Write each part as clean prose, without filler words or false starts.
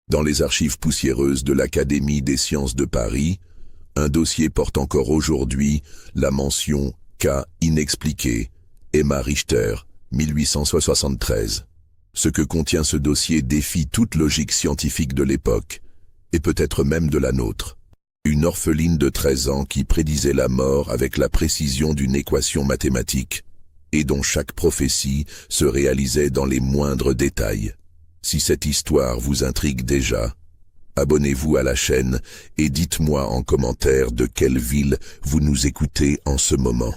Dans les archives poussiéreuses de l'Académie des sciences de Paris, un dossier porte encore aujourd'hui la mention « cas inexpliqué » Emma Richter, 1873. Ce que contient ce dossier défie toute logique scientifique de l'époque, et peut-être même de la nôtre. Une orpheline de 13 ans qui prédisait la mort avec la précision d'une équation mathématique, et dont chaque prophétie se réalisait dans les moindres détails. Si cette histoire vous intrigue déjà, abonnez-vous à la chaîne et dites-moi en commentaire de quelle ville vous nous écoutez en ce moment.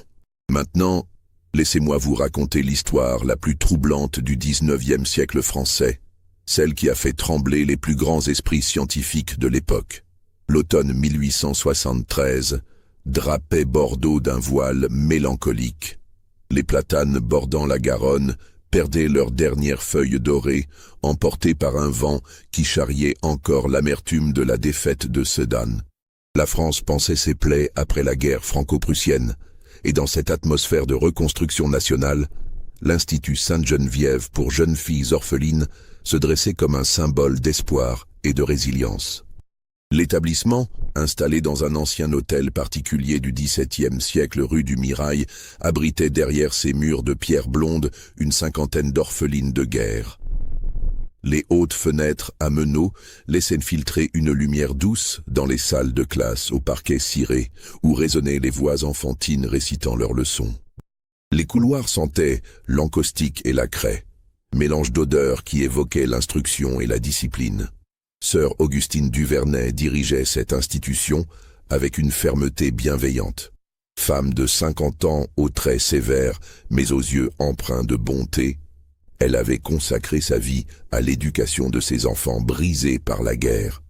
Maintenant, laissez-moi vous raconter l'histoire la plus troublante du 19e siècle français, celle qui a fait trembler les plus grands esprits scientifiques de l'époque. L'automne 1873 drapait Bordeaux d'un voile mélancolique. Les platanes bordant la Garonne perdaient leurs dernières feuilles dorées, emportées par un vent qui charriait encore l'amertume de la défaite de Sedan. La France pansait ses plaies après la guerre franco-prussienne, et dans cette atmosphère de reconstruction nationale, l'Institut Sainte-Geneviève pour jeunes filles orphelines se dressait comme un symbole d'espoir et de résilience. L'établissement, installé dans un ancien hôtel particulier du XVIIe siècle rue du Mirail, abritait derrière ses murs de pierre blonde une cinquantaine d'orphelines de guerre. Les hautes fenêtres à meneaux laissaient filtrer une lumière douce dans les salles de classe au parquet ciré, où résonnaient les voix enfantines récitant leurs leçons. Les couloirs sentaient l'encaustique et la craie, mélange d'odeurs qui évoquait l'instruction et la discipline. Sœur Augustine Duvernay dirigeait cette institution avec une fermeté bienveillante. Femme de 50 ans aux traits sévères, mais aux yeux empreints de bonté, elle avait consacré sa vie à l'éducation de ses enfants brisés par la guerre.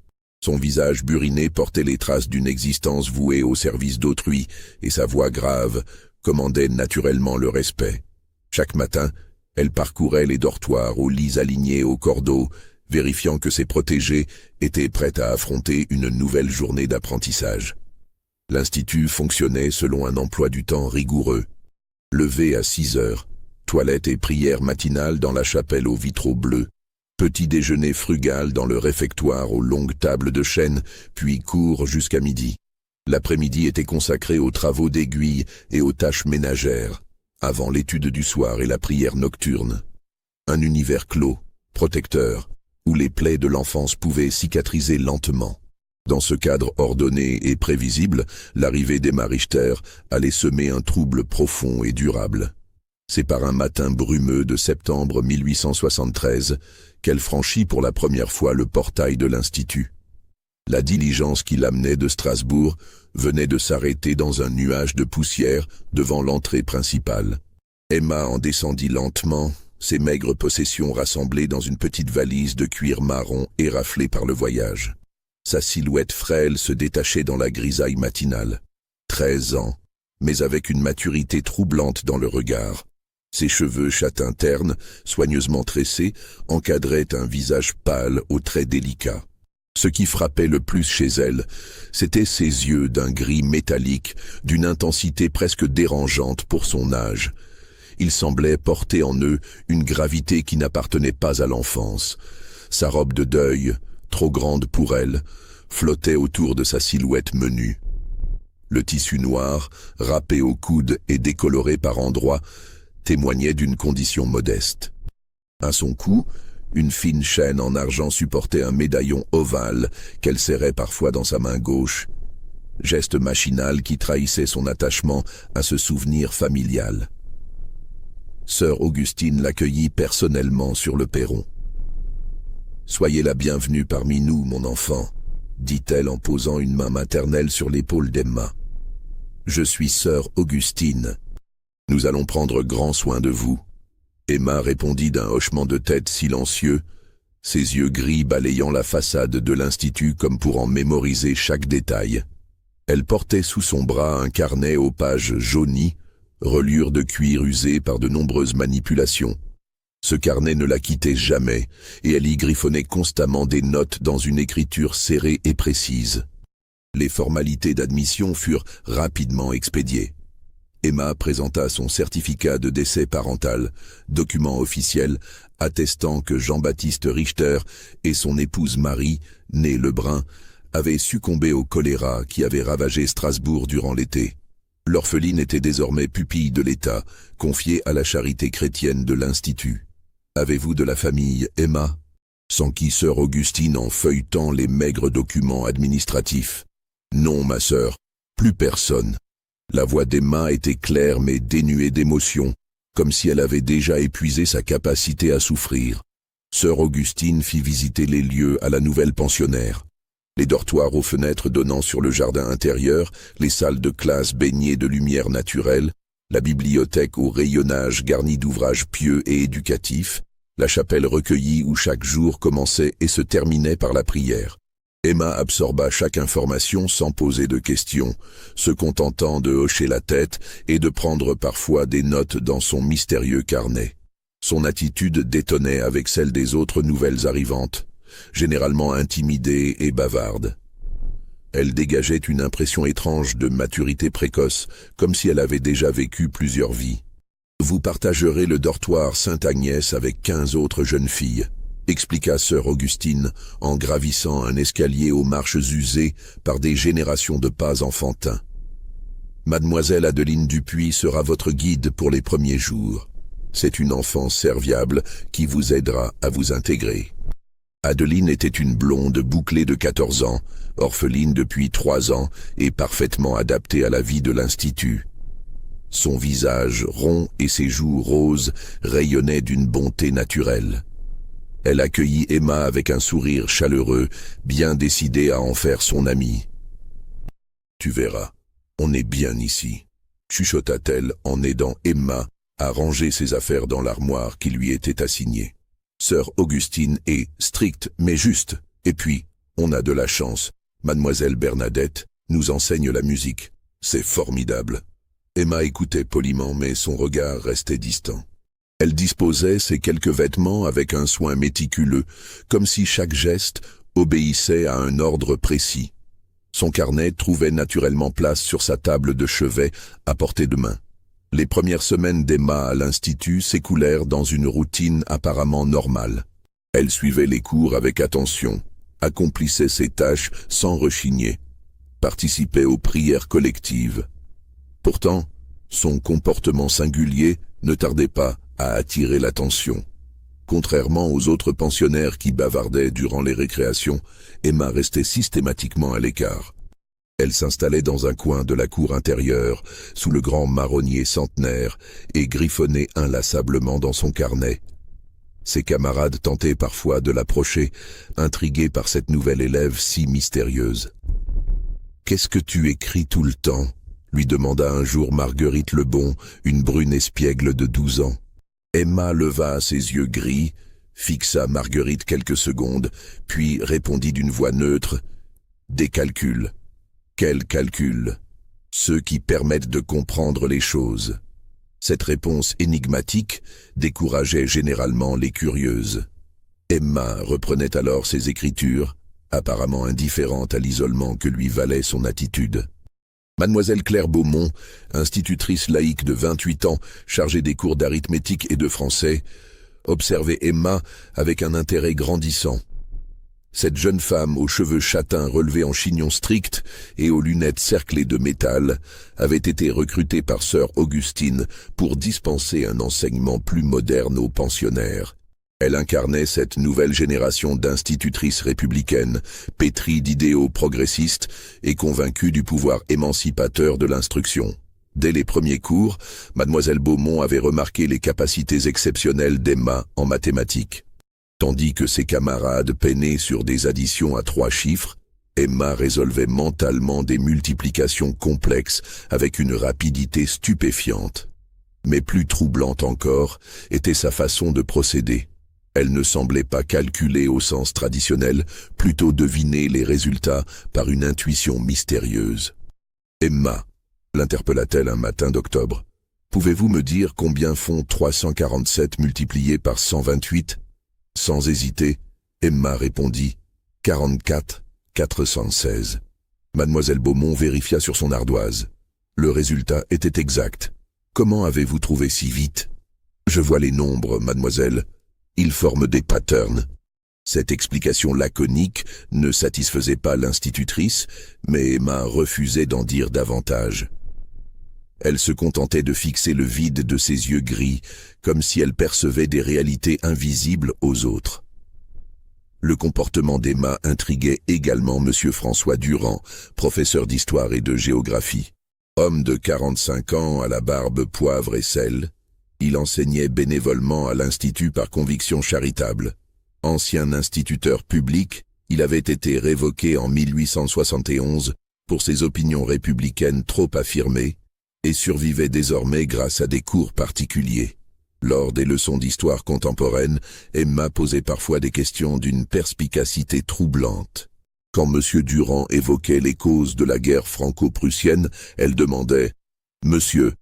Son visage buriné portait les traces d'une existence vouée au service d'autrui, et sa voix grave commandait naturellement le respect. Chaque matin, elle parcourait les dortoirs aux lits alignés au cordeau, vérifiant que ses protégés étaient prêts à affronter une nouvelle journée d'apprentissage. L'Institut fonctionnait selon un emploi du temps rigoureux. Levé à 6 heures, toilette et prière matinale dans la chapelle aux vitraux bleus, petit déjeuner frugal dans le réfectoire aux longues tables de chêne, puis cours jusqu'à midi. L'après-midi était consacré aux travaux d'aiguille et aux tâches ménagères, avant l'étude du soir et la prière nocturne. Un univers clos, protecteur, où les plaies de l'enfance pouvaient cicatriser lentement. Dans ce cadre ordonné et prévisible, l'arrivée d'Emma Richter allait semer un trouble profond et durable. C'est par un matin brumeux de septembre 1873 qu'elle franchit pour la première fois le portail de l'Institut. La diligence qui l'amenait de Strasbourg venait de s'arrêter dans un nuage de poussière devant l'entrée principale. Emma en descendit lentement, ses maigres possessions rassemblées dans une petite valise de cuir marron éraflée par le voyage. Sa silhouette frêle se détachait dans la grisaille matinale. 13 ans, mais avec une maturité troublante dans le regard. Ses cheveux châtains ternes, soigneusement tressés, encadraient un visage pâle aux traits délicats. Ce qui frappait le plus chez elle, c'étaient ses yeux d'un gris métallique, d'une intensité presque dérangeante pour son âge. Ils semblaient porter en eux une gravité qui n'appartenait pas à l'enfance. Sa robe de deuil, trop grande pour elle, flottait autour de sa silhouette menue. Le tissu noir, râpé au coude et décoloré par endroits, témoignait d'une condition modeste. À son cou, une fine chaîne en argent supportait un médaillon ovale qu'elle serrait parfois dans sa main gauche, geste machinal qui trahissait son attachement à ce souvenir familial. Sœur Augustine l'accueillit personnellement sur le perron. « Soyez la bienvenue parmi nous, mon enfant », dit-elle en posant une main maternelle sur l'épaule d'Emma. « Je suis sœur Augustine. Nous allons prendre grand soin de vous. » Emma répondit d'un hochement de tête silencieux, ses yeux gris balayant la façade de l'Institut comme pour en mémoriser chaque détail. Elle portait sous son bras un carnet aux pages jaunies, reliure de cuir usée par de nombreuses manipulations. Ce carnet ne la quittait jamais, et elle y griffonnait constamment des notes dans une écriture serrée et précise. Les formalités d'admission furent rapidement expédiées. Emma présenta son certificat de décès parental, document officiel attestant que Jean-Baptiste Richter et son épouse Marie, née Lebrun, avaient succombé au choléra qui avait ravagé Strasbourg durant l'été. L'orpheline était désormais pupille de l'État, confiée à la charité chrétienne de l'Institut. « Avez-vous de la famille, Emma ?» s'enquit sœur Augustine en feuilletant les maigres documents administratifs. « Non, ma sœur, plus personne. » La voix d'Emma était claire mais dénuée d'émotion, comme si elle avait déjà épuisé sa capacité à souffrir. Sœur Augustine fit visiter les lieux à la nouvelle pensionnaire. Les dortoirs aux fenêtres donnant sur le jardin intérieur, les salles de classe baignées de lumière naturelle, la bibliothèque au rayonnage garnie d'ouvrages pieux et éducatifs, la chapelle recueillie où chaque jour commençait et se terminait par la prière. Emma absorba chaque information sans poser de questions, se contentant de hocher la tête et de prendre parfois des notes dans son mystérieux carnet. Son attitude détonnait avec celle des autres nouvelles arrivantes, généralement intimidée et bavarde. Elle dégageait une impression étrange de maturité précoce, comme si elle avait déjà vécu plusieurs vies. « Vous partagerez le dortoir Sainte-Agnès avec 15 autres jeunes filles », expliqua sœur Augustine en gravissant un escalier aux marches usées par des générations de pas enfantins. « Mademoiselle Adeline Dupuis sera votre guide pour les premiers jours. C'est une enfant serviable qui vous aidera à vous intégrer. » Adeline était une blonde bouclée de 14 ans, orpheline depuis 3 ans et parfaitement adaptée à la vie de l'Institut. Son visage rond et ses joues roses rayonnaient d'une bonté naturelle. Elle accueillit Emma avec un sourire chaleureux, bien décidée à en faire son amie. « Tu verras, on est bien ici », chuchota-t-elle en aidant Emma à ranger ses affaires dans l'armoire qui lui était assignée. Sœur Augustine est stricte mais juste, et puis, on a de la chance, mademoiselle Bernadette nous enseigne la musique. C'est formidable. Emma écoutait poliment mais son regard restait distant. Elle disposait ses quelques vêtements avec un soin méticuleux, comme si chaque geste obéissait à un ordre précis. Son carnet trouvait naturellement place sur sa table de chevet à portée de main. Les premières semaines d'Emma à l'Institut s'écoulèrent dans une routine apparemment normale. Elle suivait les cours avec attention, accomplissait ses tâches sans rechigner, participait aux prières collectives. Pourtant, son comportement singulier ne tardait pas à attirer l'attention. Contrairement aux autres pensionnaires qui bavardaient durant les récréations, Emma restait systématiquement à l'écart. Elle s'installait dans un coin de la cour intérieure, sous le grand marronnier centenaire, et griffonnait inlassablement dans son carnet. Ses camarades tentaient parfois de l'approcher, intrigués par cette nouvelle élève si mystérieuse. « Qu'est-ce que tu écris tout le temps ?» lui demanda un jour Marguerite Lebon, une brune espiègle de 12 ans. Emma leva ses yeux gris, fixa Marguerite quelques secondes, puis répondit d'une voix neutre « Des calculs. » Quels calculs? Ceux qui permettent de comprendre les choses. Cette réponse énigmatique décourageait généralement les curieuses. Emma reprenait alors ses écritures, apparemment indifférente à l'isolement que lui valait son attitude. Mademoiselle Claire Beaumont, institutrice laïque de 28 ans, chargée des cours d'arithmétique et de français, observait Emma avec un intérêt grandissant. Cette jeune femme aux cheveux châtains relevés en chignon strict et aux lunettes cerclées de métal avait été recrutée par sœur Augustine pour dispenser un enseignement plus moderne aux pensionnaires. Elle incarnait cette nouvelle génération d'institutrices républicaines, pétries d'idéaux progressistes et convaincues du pouvoir émancipateur de l'instruction. Dès les premiers cours, mademoiselle Beaumont avait remarqué les capacités exceptionnelles d'Emma en mathématiques. Tandis que ses camarades peinaient sur des additions à 3 chiffres, Emma résolvait mentalement des multiplications complexes avec une rapidité stupéfiante. Mais plus troublante encore était sa façon de procéder. Elle ne semblait pas calculer au sens traditionnel, plutôt deviner les résultats par une intuition mystérieuse. « Emma » l'interpella-t-elle un matin d'octobre. « Pouvez-vous me dire combien font 347 multiplié par 128 ?» Sans hésiter, Emma répondit « 44 416 ». Mademoiselle Beaumont vérifia sur son ardoise. Le résultat était exact. Comment avez-vous trouvé si vite? Je vois les nombres, mademoiselle. Ils forment des patterns. Cette explication laconique ne satisfaisait pas l'institutrice, mais Emma refusait d'en dire davantage. Elle se contentait de fixer le vide de ses yeux gris, comme si elle percevait des réalités invisibles aux autres. Le comportement d'Emma intriguait également M. François Durand, professeur d'histoire et de géographie. Homme de 45 ans à la barbe poivre et sel, il enseignait bénévolement à l'Institut par conviction charitable. Ancien instituteur public, il avait été révoqué en 1871 pour ses opinions républicaines trop affirmées et survivait désormais grâce à des cours particuliers. Lors des leçons d'histoire contemporaine, Emma posait parfois des questions d'une perspicacité troublante. Quand M. Durand évoquait les causes de la guerre franco-prussienne, elle demandait « Monsieur,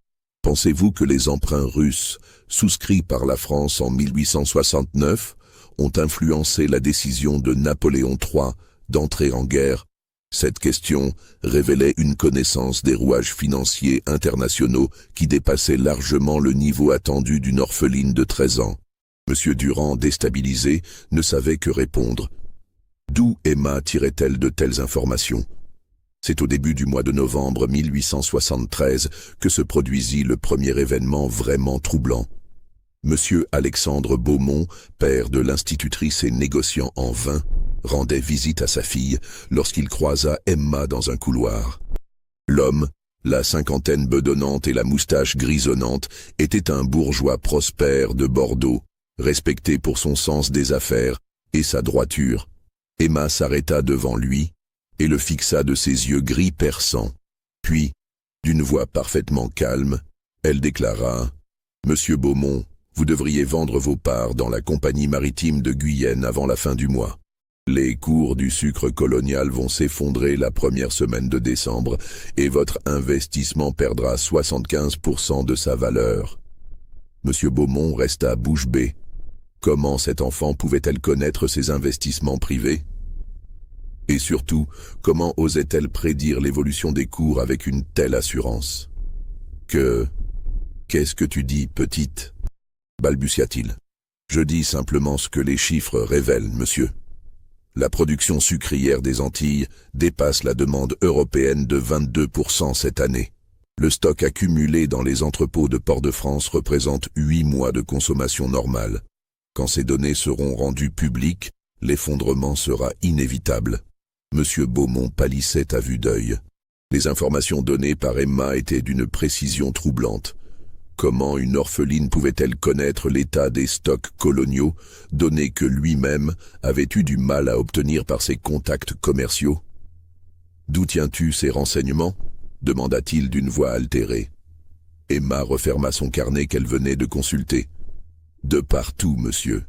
pensez-vous que les emprunts russes, souscrits par la France en 1869, ont influencé la décision de Napoléon III d'entrer en guerre ?» Cette question révélait une connaissance des rouages financiers internationaux qui dépassait largement le niveau attendu d'une orpheline de 13 ans. M. Durand, déstabilisé, ne savait que répondre. D'où Emma tirait-elle de telles informations? C'est au début du mois de novembre 1873 que se produisit le premier événement vraiment troublant. Monsieur Alexandre Beaumont, père de l'institutrice et négociant en vin, rendait visite à sa fille lorsqu'il croisa Emma dans un couloir. L'homme, la cinquantaine bedonnante et la moustache grisonnante, était un bourgeois prospère de Bordeaux, respecté pour son sens des affaires et sa droiture. Emma s'arrêta devant lui et le fixa de ses yeux gris perçants. Puis, d'une voix parfaitement calme, elle déclara « Monsieur Beaumont, vous devriez vendre vos parts dans la compagnie maritime de Guyenne avant la fin du mois. Les cours du sucre colonial vont s'effondrer la première semaine de décembre et votre investissement perdra 75% de sa valeur. » Monsieur Beaumont resta bouche bée. Comment cette enfant pouvait-elle connaître ses investissements privés? Et surtout, comment osait-elle prédire l'évolution des cours avec une telle assurance? Qu'est-ce que tu dis, petite? Balbutia-t-il. Je dis simplement ce que les chiffres révèlent, monsieur. La production sucrière des Antilles dépasse la demande européenne de 22% cette année. Le stock accumulé dans les entrepôts de Port-de-France représente 8 mois de consommation normale. Quand ces données seront rendues publiques, l'effondrement sera inévitable. Monsieur Beaumont pâlissait à vue d'œil. Les informations données par Emma étaient d'une précision troublante. Comment une orpheline pouvait-elle connaître l'état des stocks coloniaux, données que lui-même avait eu du mal à obtenir par ses contacts commerciaux? « D'où tiens-tu ces renseignements ?» demanda-t-il d'une voix altérée. Emma referma son carnet qu'elle venait de consulter. « De partout, monsieur.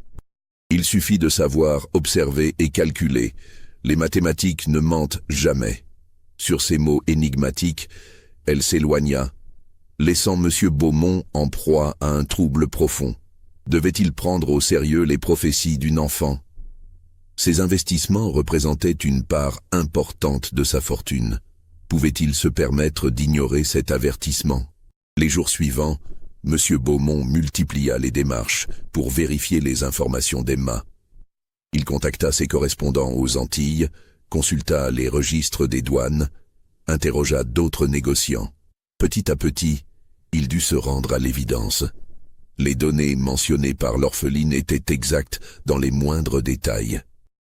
Il suffit de savoir observer et calculer. Les mathématiques ne mentent jamais. » Sur ces mots énigmatiques, elle s'éloigna, laissant M. Beaumont en proie à un trouble profond. Devait-il prendre au sérieux les prophéties d'une enfant? Ses investissements représentaient une part importante de sa fortune. Pouvait-il se permettre d'ignorer cet avertissement? Les jours suivants, M. Beaumont multiplia les démarches pour vérifier les informations d'Emma. Il contacta ses correspondants aux Antilles, consulta les registres des douanes, interrogea d'autres négociants. Petit à petit, il dut se rendre à l'évidence. Les données mentionnées par l'orpheline étaient exactes dans les moindres détails.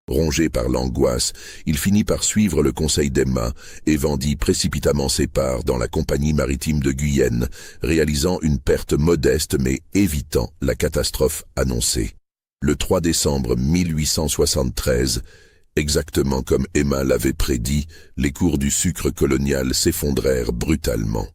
Rongé par l'angoisse, il finit par suivre le conseil d'Emma et vendit précipitamment ses parts dans la compagnie maritime de Guyenne, réalisant une perte modeste mais évitant la catastrophe annoncée. Le 3 décembre 1873, exactement comme Emma l'avait prédit, les cours du sucre colonial s'effondrèrent brutalement.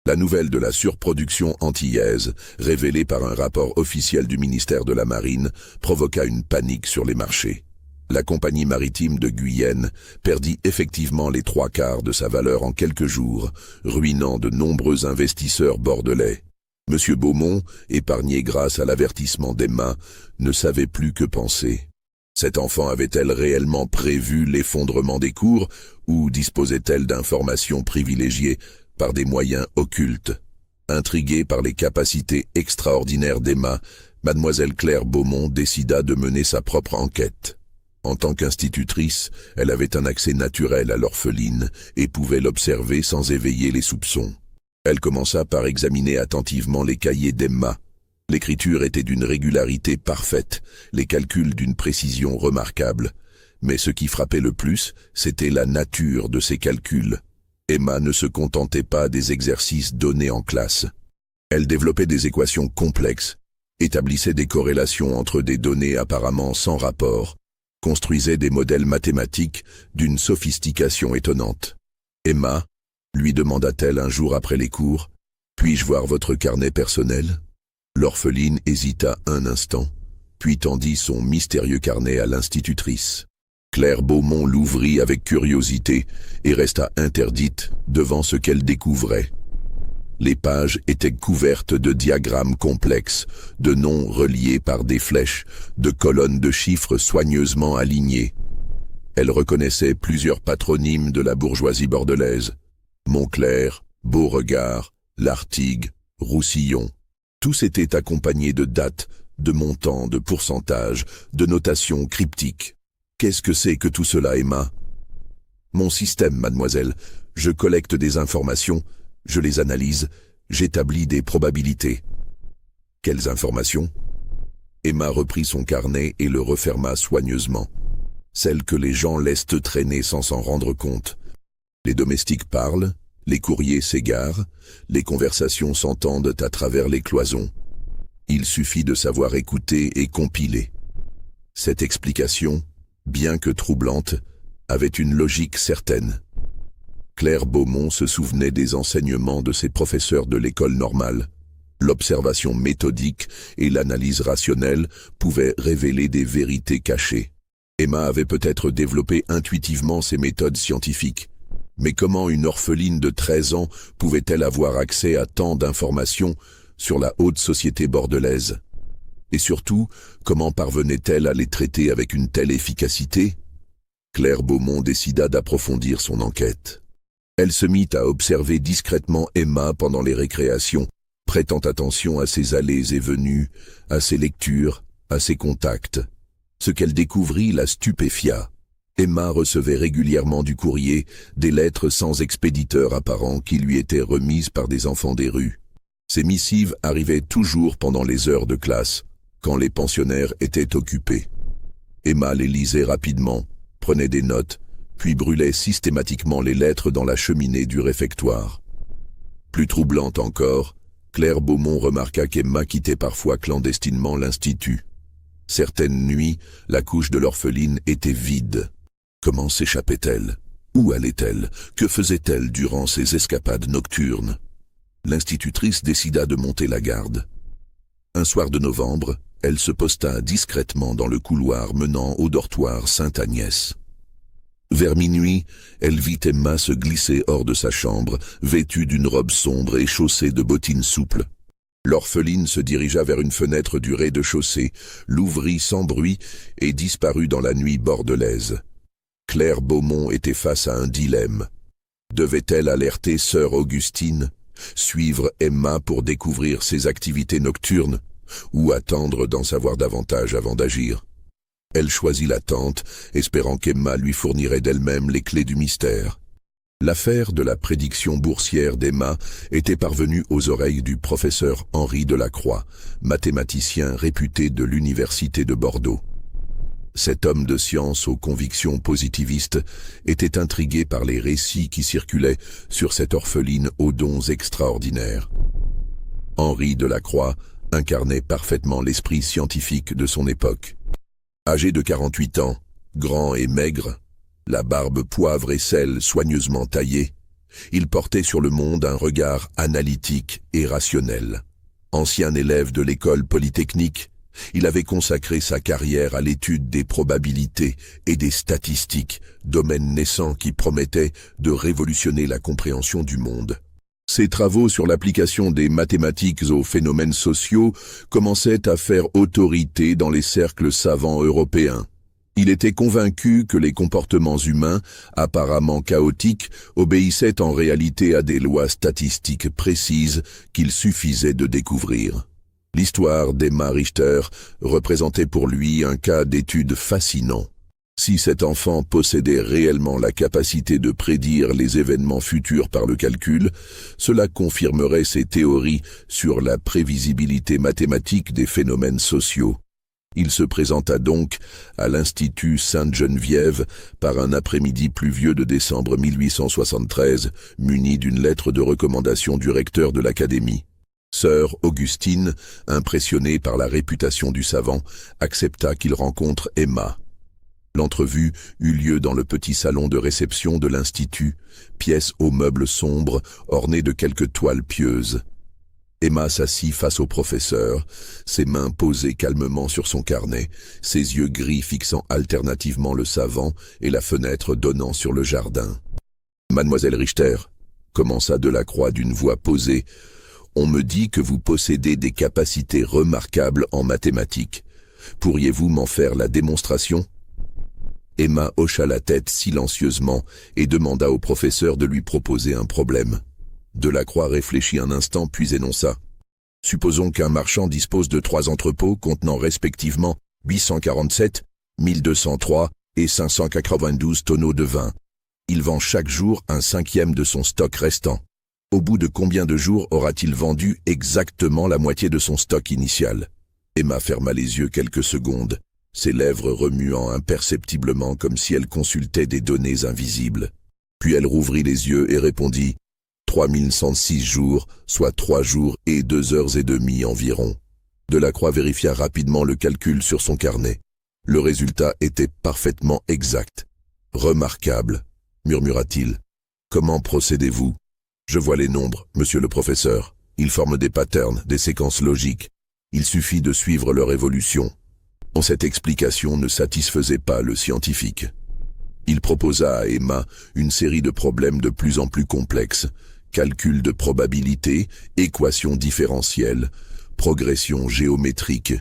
La nouvelle de la surproduction antillaise, révélée par un rapport officiel du ministère de la Marine, provoqua une panique sur les marchés. La compagnie maritime de Guyenne perdit effectivement les 3/4 de sa valeur en quelques jours, ruinant de nombreux investisseurs bordelais. M. Beaumont, épargné grâce à l'avertissement d'Emma, ne savait plus que penser. Cette enfant avait-elle réellement prévu l'effondrement des cours ou disposait-elle d'informations privilégiées par des moyens occultes. Intriguée par les capacités extraordinaires d'Emma, mademoiselle Claire Beaumont décida de mener sa propre enquête. En tant qu'institutrice, elle avait un accès naturel à l'orpheline et pouvait l'observer sans éveiller les soupçons. Elle commença par examiner attentivement les cahiers d'Emma. L'écriture était d'une régularité parfaite, les calculs d'une précision remarquable. Mais ce qui frappait le plus, c'était la nature de ces calculs. Emma ne se contentait pas des exercices donnés en classe. Elle développait des équations complexes, établissait des corrélations entre des données apparemment sans rapport, construisait des modèles mathématiques d'une sophistication étonnante. « Emma » lui demanda-t-elle un jour après les cours, « puis-je voir votre carnet personnel ?» L'orpheline hésita un instant, puis tendit son mystérieux carnet à l'institutrice. Claire Beaumont l'ouvrit avec curiosité et resta interdite devant ce qu'elle découvrait. Les pages étaient couvertes de diagrammes complexes, de noms reliés par des flèches, de colonnes de chiffres soigneusement alignées. Elle reconnaissait plusieurs patronymes de la bourgeoisie bordelaise. Montclair, Beauregard, Lartigue, Roussillon. Tous étaient accompagnés de dates, de montants, de pourcentages, de notations cryptiques. Qu'est-ce que c'est que tout cela, Emma? Mon système, mademoiselle. Je collecte des informations, je les analyse, j'établis des probabilités. Quelles informations? Emma reprit son carnet et le referma soigneusement. Celles que les gens laissent traîner sans s'en rendre compte. Les domestiques parlent, les courriers s'égarent, les conversations s'entendent à travers les cloisons. Il suffit de savoir écouter et compiler. Cette explication, bien que troublante, avait une logique certaine. Claire Beaumont se souvenait des enseignements de ses professeurs de l'école normale. L'observation méthodique et l'analyse rationnelle pouvaient révéler des vérités cachées. Emma avait peut-être développé intuitivement ces méthodes scientifiques. Mais comment une orpheline de 13 ans pouvait-elle avoir accès à tant d'informations sur la haute société bordelaise? Et surtout, comment parvenait-elle à les traiter avec une telle efficacité? Claire Beaumont décida d'approfondir son enquête. Elle se mit à observer discrètement Emma pendant les récréations, prêtant attention à ses allées et venues, à ses lectures, à ses contacts. Ce qu'elle découvrit la stupéfia. Emma recevait régulièrement du courrier, des lettres sans expéditeur apparent qui lui étaient remises par des enfants des rues. Ces missives arrivaient toujours pendant les heures de classe, quand les pensionnaires étaient occupés. Emma les lisait rapidement, prenait des notes, puis brûlait systématiquement les lettres dans la cheminée du réfectoire. Plus troublante encore, Claire Beaumont remarqua qu'Emma quittait parfois clandestinement l'institut. Certaines nuits, la couche de l'orpheline était vide. Comment s'échappait-elle? Où allait-elle? Que faisait-elle durant ses escapades nocturnes? L'institutrice décida de monter la garde. Un soir de novembre, elle se posta discrètement dans le couloir menant au dortoir Sainte-Agnès. Vers minuit, elle vit Emma se glisser hors de sa chambre, vêtue d'une robe sombre et chaussée de bottines souples. L'orpheline se dirigea vers une fenêtre du rez-de-chaussée, l'ouvrit sans bruit et disparut dans la nuit bordelaise. Claire Beaumont était face à un dilemme. Devait-elle alerter sœur Augustine, suivre Emma pour découvrir ses activités nocturnes, ou attendre d'en savoir davantage avant d'agir? Elle choisit l'attente, espérant qu'Emma lui fournirait d'elle-même les clés du mystère. L'affaire de la prédiction boursière d'Emma était parvenue aux oreilles du professeur Henri Delacroix, mathématicien réputé de l'université de Bordeaux. Cet homme de science aux convictions positivistes était intrigué par les récits qui circulaient sur cette orpheline aux dons extraordinaires. Henri Delacroix incarnait parfaitement l'esprit scientifique de son époque. Âgé de 48 ans, grand et maigre, la barbe poivre et sel soigneusement taillée, il portait sur le monde un regard analytique et rationnel. Ancien élève de l'école polytechnique, il avait consacré sa carrière à l'étude des probabilités et des statistiques, domaine naissant qui promettait de révolutionner la compréhension du monde. Ses travaux sur l'application des mathématiques aux phénomènes sociaux commençaient à faire autorité dans les cercles savants européens. Il était convaincu que les comportements humains, apparemment chaotiques, obéissaient en réalité à des lois statistiques précises qu'il suffisait de découvrir. L'histoire d'Emma Richter représentait pour lui un cas d'étude fascinant. Si cet enfant possédait réellement la capacité de prédire les événements futurs par le calcul, cela confirmerait ses théories sur la prévisibilité mathématique des phénomènes sociaux. Il se présenta donc à l'Institut Sainte-Geneviève par un après-midi pluvieux de décembre 1873, muni d'une lettre de recommandation du recteur de l'Académie. Sœur Augustine, impressionnée par la réputation du savant, accepta qu'il rencontre Emma. L'entrevue eut lieu dans le petit salon de réception de l'Institut, pièce aux meubles sombres, ornée de quelques toiles pieuses. Emma s'assit face au professeur, ses mains posées calmement sur son carnet, ses yeux gris fixant alternativement le savant et la fenêtre donnant sur le jardin. « Mademoiselle Richter », commença Delacroix d'une voix posée, « on me dit que vous possédez des capacités remarquables en mathématiques. Pourriez-vous m'en faire la démonstration ?» Emma hocha la tête silencieusement et demanda au professeur de lui proposer un problème. Delacroix réfléchit un instant puis énonça. « Supposons qu'un marchand dispose de 3 entrepôts contenant respectivement 847, 1203 et 592 tonneaux de vin. Il vend chaque jour un 5e de son stock restant. Au bout de combien de jours aura-t-il vendu exactement la moitié de son stock initial ?» Emma ferma les yeux quelques secondes, ses lèvres remuant imperceptiblement comme si elle consultait des données invisibles. Puis elle rouvrit les yeux et répondit « 3106 jours, soit 3 jours et 2 heures et demie environ. » Delacroix vérifia rapidement le calcul sur son carnet. Le résultat était parfaitement exact. « Remarquable, » murmura-t-il. « Comment procédez-vous ?»« Je vois les nombres, monsieur le professeur. Ils forment des patterns, des séquences logiques. Il suffit de suivre leur évolution. » Cette explication ne satisfaisait pas le scientifique. Il proposa à Emma une série de problèmes de plus en plus complexes. Calcul de probabilité, équations différentielles, progression géométrique.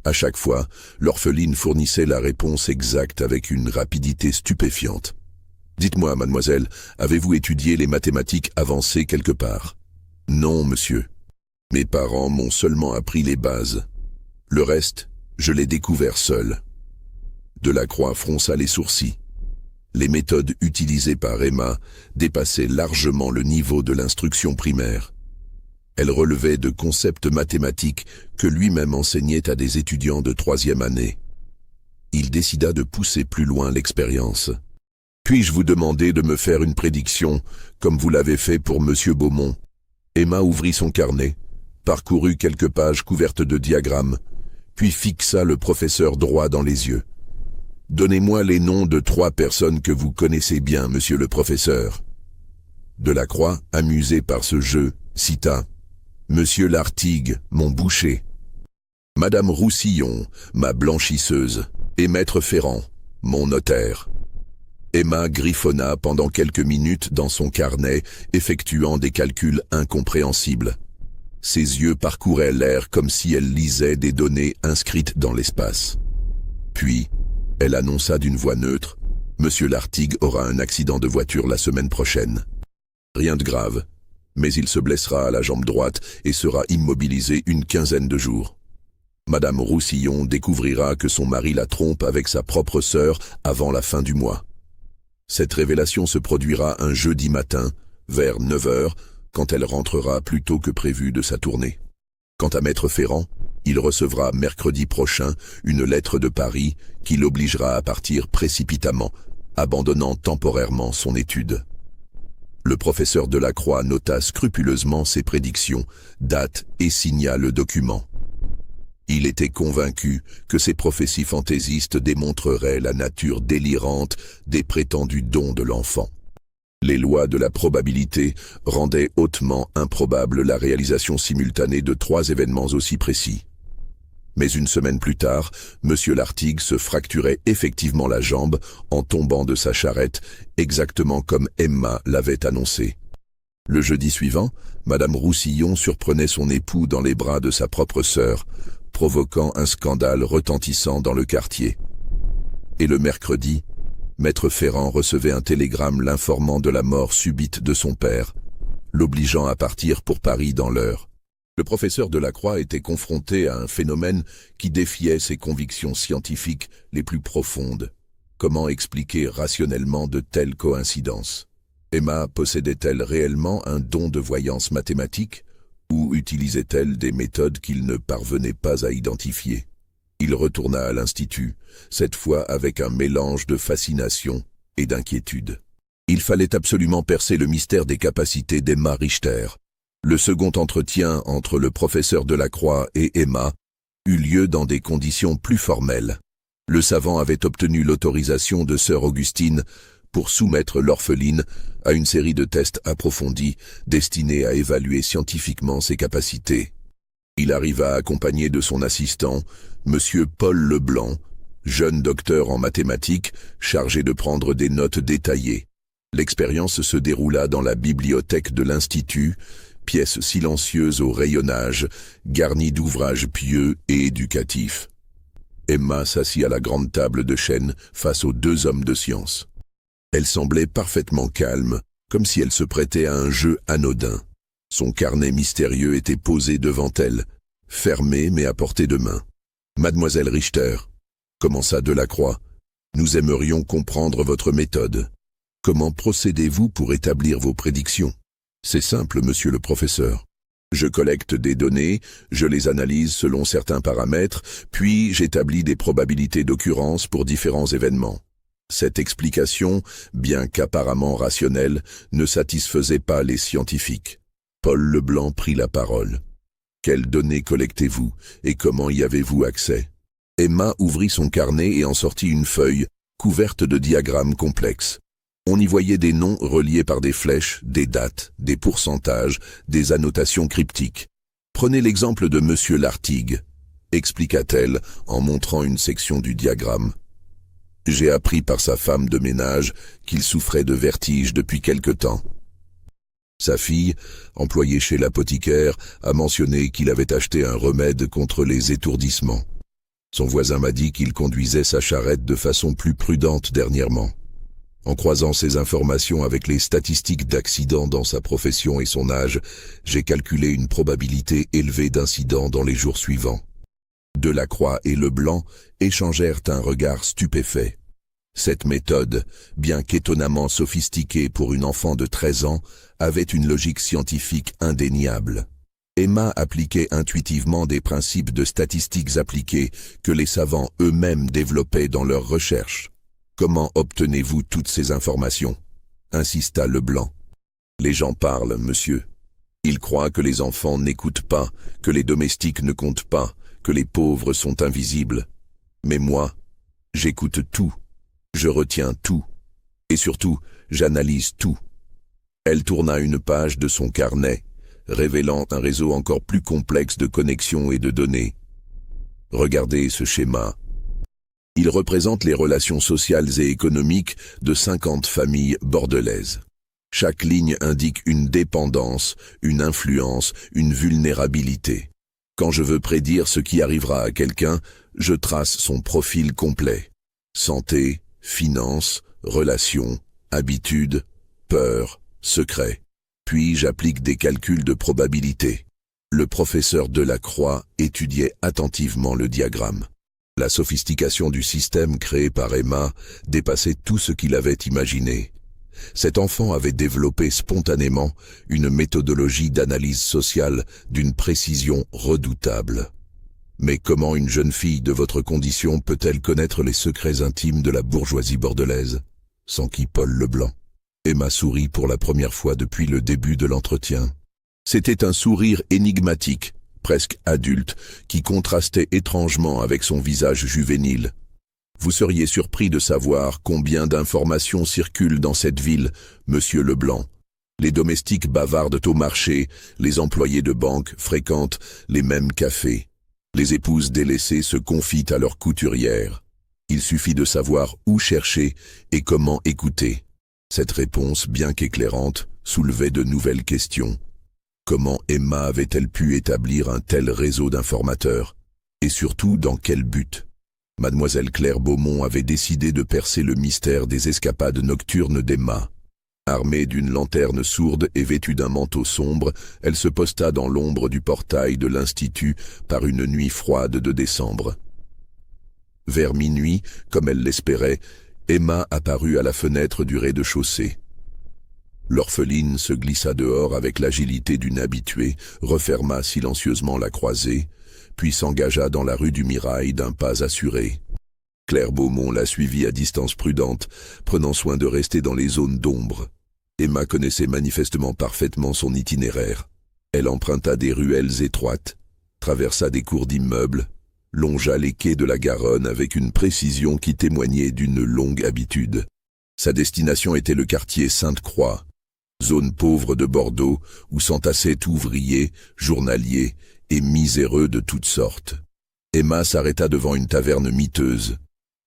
À chaque fois, l'orpheline fournissait la réponse exacte avec une rapidité stupéfiante. « Dites-moi, mademoiselle, avez-vous étudié les mathématiques avancées quelque part ?»« Non, monsieur. Mes parents m'ont seulement appris les bases. Le reste, je l'ai découvert seul. » Delacroix fronça les sourcils. Les méthodes utilisées par Emma dépassaient largement le niveau de l'instruction primaire. Elles relevaient de concepts mathématiques que lui-même enseignait à des étudiants de 3e année. Il décida de pousser plus loin l'expérience. « Puis-je vous demander de me faire une prédiction, comme vous l'avez fait pour Monsieur Beaumont ?» Emma ouvrit son carnet, parcourut quelques pages couvertes de diagrammes, puis fixa le professeur droit dans les yeux. « Donnez-moi les noms de 3 personnes que vous connaissez bien, monsieur le professeur. » Delacroix, amusé par ce jeu, cita « Monsieur Lartigue, mon boucher. Madame Roussillon, ma blanchisseuse. Et Maître Ferrand, mon notaire. » Emma griffonna pendant quelques minutes dans son carnet, effectuant des calculs incompréhensibles. Ses yeux parcouraient l'air comme si elle lisait des données inscrites dans l'espace. Puis, elle annonça d'une voix neutre « Monsieur Lartigue aura un accident de voiture la semaine prochaine. Rien de grave, mais il se blessera à la jambe droite et sera immobilisé une quinzaine de jours. Madame Roussillon découvrira que son mari la trompe avec sa propre sœur avant la fin du mois. Cette révélation se produira un jeudi matin, vers 9 heures, quand elle rentrera plus tôt que prévu de sa tournée. Quant à Maître Ferrand, il recevra mercredi prochain une lettre de Paris qui l'obligera à partir précipitamment, abandonnant temporairement son étude. » Le professeur Delacroix nota scrupuleusement ses prédictions, date et signa le document. Il était convaincu que ces prophéties fantaisistes démontreraient la nature délirante des prétendus dons de l'enfant. Les lois de la probabilité rendaient hautement improbable la réalisation simultanée de 3 événements aussi précis. Mais une semaine plus tard, M. Lartigue se fracturait effectivement la jambe en tombant de sa charrette, exactement comme Emma l'avait annoncé. Le jeudi suivant, Madame Roussillon surprenait son époux dans les bras de sa propre sœur, provoquant un scandale retentissant dans le quartier. Et le mercredi, Maître Ferrand recevait un télégramme l'informant de la mort subite de son père, l'obligeant à partir pour Paris dans l'heure. Le professeur Delacroix était confronté à un phénomène qui défiait ses convictions scientifiques les plus profondes. Comment expliquer rationnellement de telles coïncidences? Emma possédait-elle réellement un don de voyance mathématique ou utilisait-elle des méthodes qu'il ne parvenait pas à identifier? Il retourna à l'Institut, cette fois avec un mélange de fascination et d'inquiétude. Il fallait absolument percer le mystère des capacités d'Emma Richter. Le second entretien entre le professeur Delacroix et Emma eut lieu dans des conditions plus formelles. Le savant avait obtenu l'autorisation de sœur Augustine pour soumettre l'orpheline à une série de tests approfondis destinés à évaluer scientifiquement ses capacités. Il arriva accompagné de son assistant, Monsieur Paul Leblanc, jeune docteur en mathématiques chargé de prendre des notes détaillées. L'expérience se déroula dans la bibliothèque de l'Institut, pièce silencieuse au rayonnage, garnie d'ouvrages pieux et éducatifs. Emma s'assit à la grande table de chêne face aux deux hommes de science. Elle semblait parfaitement calme, comme si elle se prêtait à un jeu anodin. Son carnet mystérieux était posé devant elle, fermé mais à portée de main. « Mademoiselle Richter, » commença Delacroix, « nous aimerions comprendre votre méthode. Comment procédez-vous pour établir vos prédictions? » « C'est simple, monsieur le professeur. Je collecte des données, je les analyse selon certains paramètres, puis j'établis des probabilités d'occurrence pour différents événements. » Cette explication, bien qu'apparemment rationnelle, ne satisfaisait pas les scientifiques. Paul Leblanc prit la parole. « Quelles données collectez-vous et comment y avez-vous accès ?» Emma ouvrit son carnet et en sortit une feuille, couverte de diagrammes complexes. On y voyait des noms reliés par des flèches, des dates, des pourcentages, des annotations cryptiques. « Prenez l'exemple de Monsieur Lartigue, » expliqua-t-elle en montrant une section du diagramme. « J'ai appris par sa femme de ménage qu'il souffrait de vertige depuis quelque temps. Sa fille, employée chez l'apothicaire, a mentionné qu'il avait acheté un remède contre les étourdissements. Son voisin m'a dit qu'il conduisait sa charrette de façon plus prudente dernièrement. En croisant ces informations avec les statistiques d'accidents dans sa profession et son âge, j'ai calculé une probabilité élevée d'incidents dans les jours suivants. » Delacroix et Leblanc échangèrent un regard stupéfait. Cette méthode, bien qu'étonnamment sophistiquée pour une enfant de 13 ans, avait une logique scientifique indéniable. Emma appliquait intuitivement des principes de statistiques appliquées que les savants eux-mêmes développaient dans leurs recherches. « Comment obtenez-vous toutes ces informations ?» insista Leblanc. « Les gens parlent, monsieur. Ils croient que les enfants n'écoutent pas, que les domestiques ne comptent pas, que les pauvres sont invisibles. Mais moi, j'écoute tout, je retiens tout, et surtout, j'analyse tout. » Elle tourna une page de son carnet, révélant un réseau encore plus complexe de connexions et de données. « Regardez ce schéma. Il représente les relations sociales et économiques de 50 familles bordelaises. Chaque ligne indique une dépendance, une influence, une vulnérabilité. Quand je veux prédire ce qui arrivera à quelqu'un, je trace son profil complet. Santé, finances, relations, habitudes, peur, secrets. Puis j'applique des calculs de probabilité. » Le professeur Delacroix étudiait attentivement le diagramme. La sophistication du système créé par Emma dépassait tout ce qu'il avait imaginé. Cet enfant avait développé spontanément une méthodologie d'analyse sociale d'une précision redoutable. Mais comment une jeune fille de votre condition peut-elle connaître les secrets intimes de la bourgeoisie bordelaise? S'enquit Paul Leblanc. Emma sourit pour la première fois depuis le début de l'entretien. C'était un sourire énigmatique, presque adulte, qui contrastait étrangement avec son visage juvénile. Vous seriez surpris de savoir combien d'informations circulent dans cette ville, monsieur Leblanc. Les domestiques bavardent au marché, les employés de banque fréquentent les mêmes cafés. Les épouses délaissées se confient à leurs couturières. Il suffit de savoir où chercher et comment écouter. Cette réponse, bien qu'éclairante, soulevait de nouvelles questions. Comment Emma avait-elle pu établir un tel réseau d'informateurs? Et surtout, dans quel but? Mademoiselle Claire Beaumont avait décidé de percer le mystère des escapades nocturnes d'Emma. Armée d'une lanterne sourde et vêtue d'un manteau sombre, elle se posta dans l'ombre du portail de l'Institut par une nuit froide de décembre. Vers minuit, comme elle l'espérait, Emma apparut à la fenêtre du rez-de-chaussée. L'orpheline se glissa dehors avec l'agilité d'une habituée, referma silencieusement la croisée, puis s'engagea dans la rue du Mirail d'un pas assuré. Claire Beaumont la suivit à distance prudente, prenant soin de rester dans les zones d'ombre. Emma connaissait manifestement parfaitement son itinéraire. Elle emprunta des ruelles étroites, traversa des cours d'immeubles, longea les quais de la Garonne avec une précision qui témoignait d'une longue habitude. Sa destination était le quartier Sainte-Croix, zone pauvre de Bordeaux où s'entassaient ouvriers, journaliers et miséreux de toutes sortes. Emma s'arrêta devant une taverne miteuse.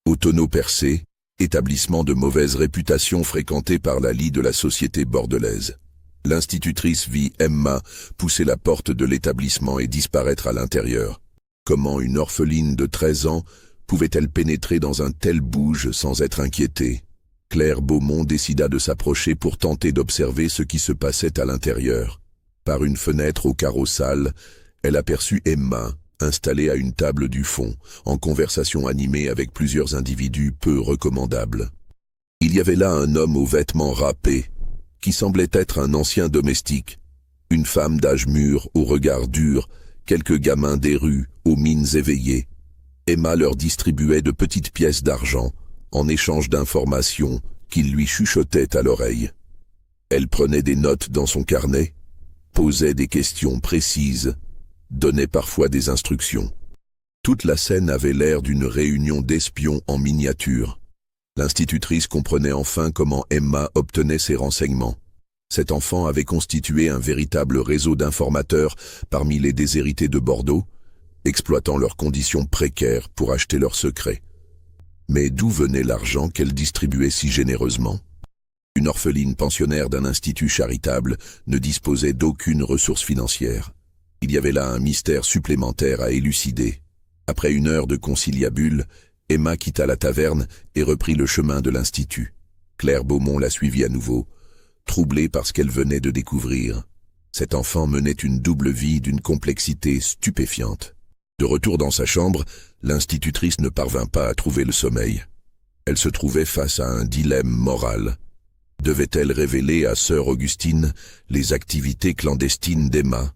Au tonneau percé, établissement de mauvaise réputation fréquenté par la lie de la société bordelaise. L'institutrice vit Emma pousser la porte de l'établissement et disparaître à l'intérieur. Comment une orpheline de 13 ans pouvait-elle pénétrer dans un tel bouge sans être inquiétée? Claire Beaumont décida de s'approcher pour tenter d'observer ce qui se passait à l'intérieur. Par une fenêtre au carreau sale, elle aperçut Emma, installée à une table du fond, en conversation animée avec plusieurs individus peu recommandables. Il y avait là un homme aux vêtements râpés, qui semblait être un ancien domestique, une femme d'âge mûr au regard dur, quelques gamins des rues aux mines éveillées. Emma leur distribuait de petites pièces d'argent, en échange d'informations qu'il lui chuchotait à l'oreille. Elle prenait des notes dans son carnet, posait des questions précises, donnait parfois des instructions. Toute la scène avait l'air d'une réunion d'espions en miniature. L'institutrice comprenait enfin comment Emma obtenait ses renseignements. Cet enfant avait constitué un véritable réseau d'informateurs parmi les déshérités de Bordeaux, exploitant leurs conditions précaires pour acheter leurs secrets. Mais d'où venait l'argent qu'elle distribuait si généreusement? Une orpheline pensionnaire d'un institut charitable ne disposait d'aucune ressource financière. Il y avait là un mystère supplémentaire à élucider. Après une heure de conciliabule, Emma quitta la taverne et reprit le chemin de l'Institut. Claire Beaumont la suivit à nouveau, troublée par ce qu'elle venait de découvrir. Cet enfant menait une double vie d'une complexité stupéfiante. De retour dans sa chambre, l'institutrice ne parvint pas à trouver le sommeil. Elle se trouvait face à un dilemme moral. Devait-elle révéler à sœur Augustine les activités clandestines d'Emma,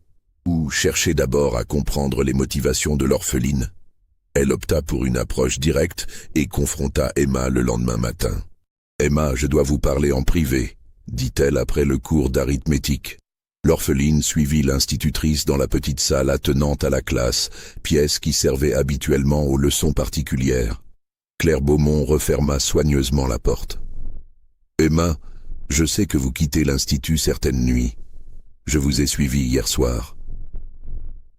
ou chercher d'abord à comprendre les motivations de l'orpheline? Elle opta pour une approche directe et confronta Emma le lendemain matin. « Emma, je dois vous parler en privé », dit-elle après le cours d'arithmétique. L'orpheline suivit l'institutrice dans la petite salle attenante à la classe, pièce qui servait habituellement aux leçons particulières. Claire Beaumont referma soigneusement la porte. « Emma, je sais que vous quittez l'institut certaines nuits. Je vous ai suivi hier soir. »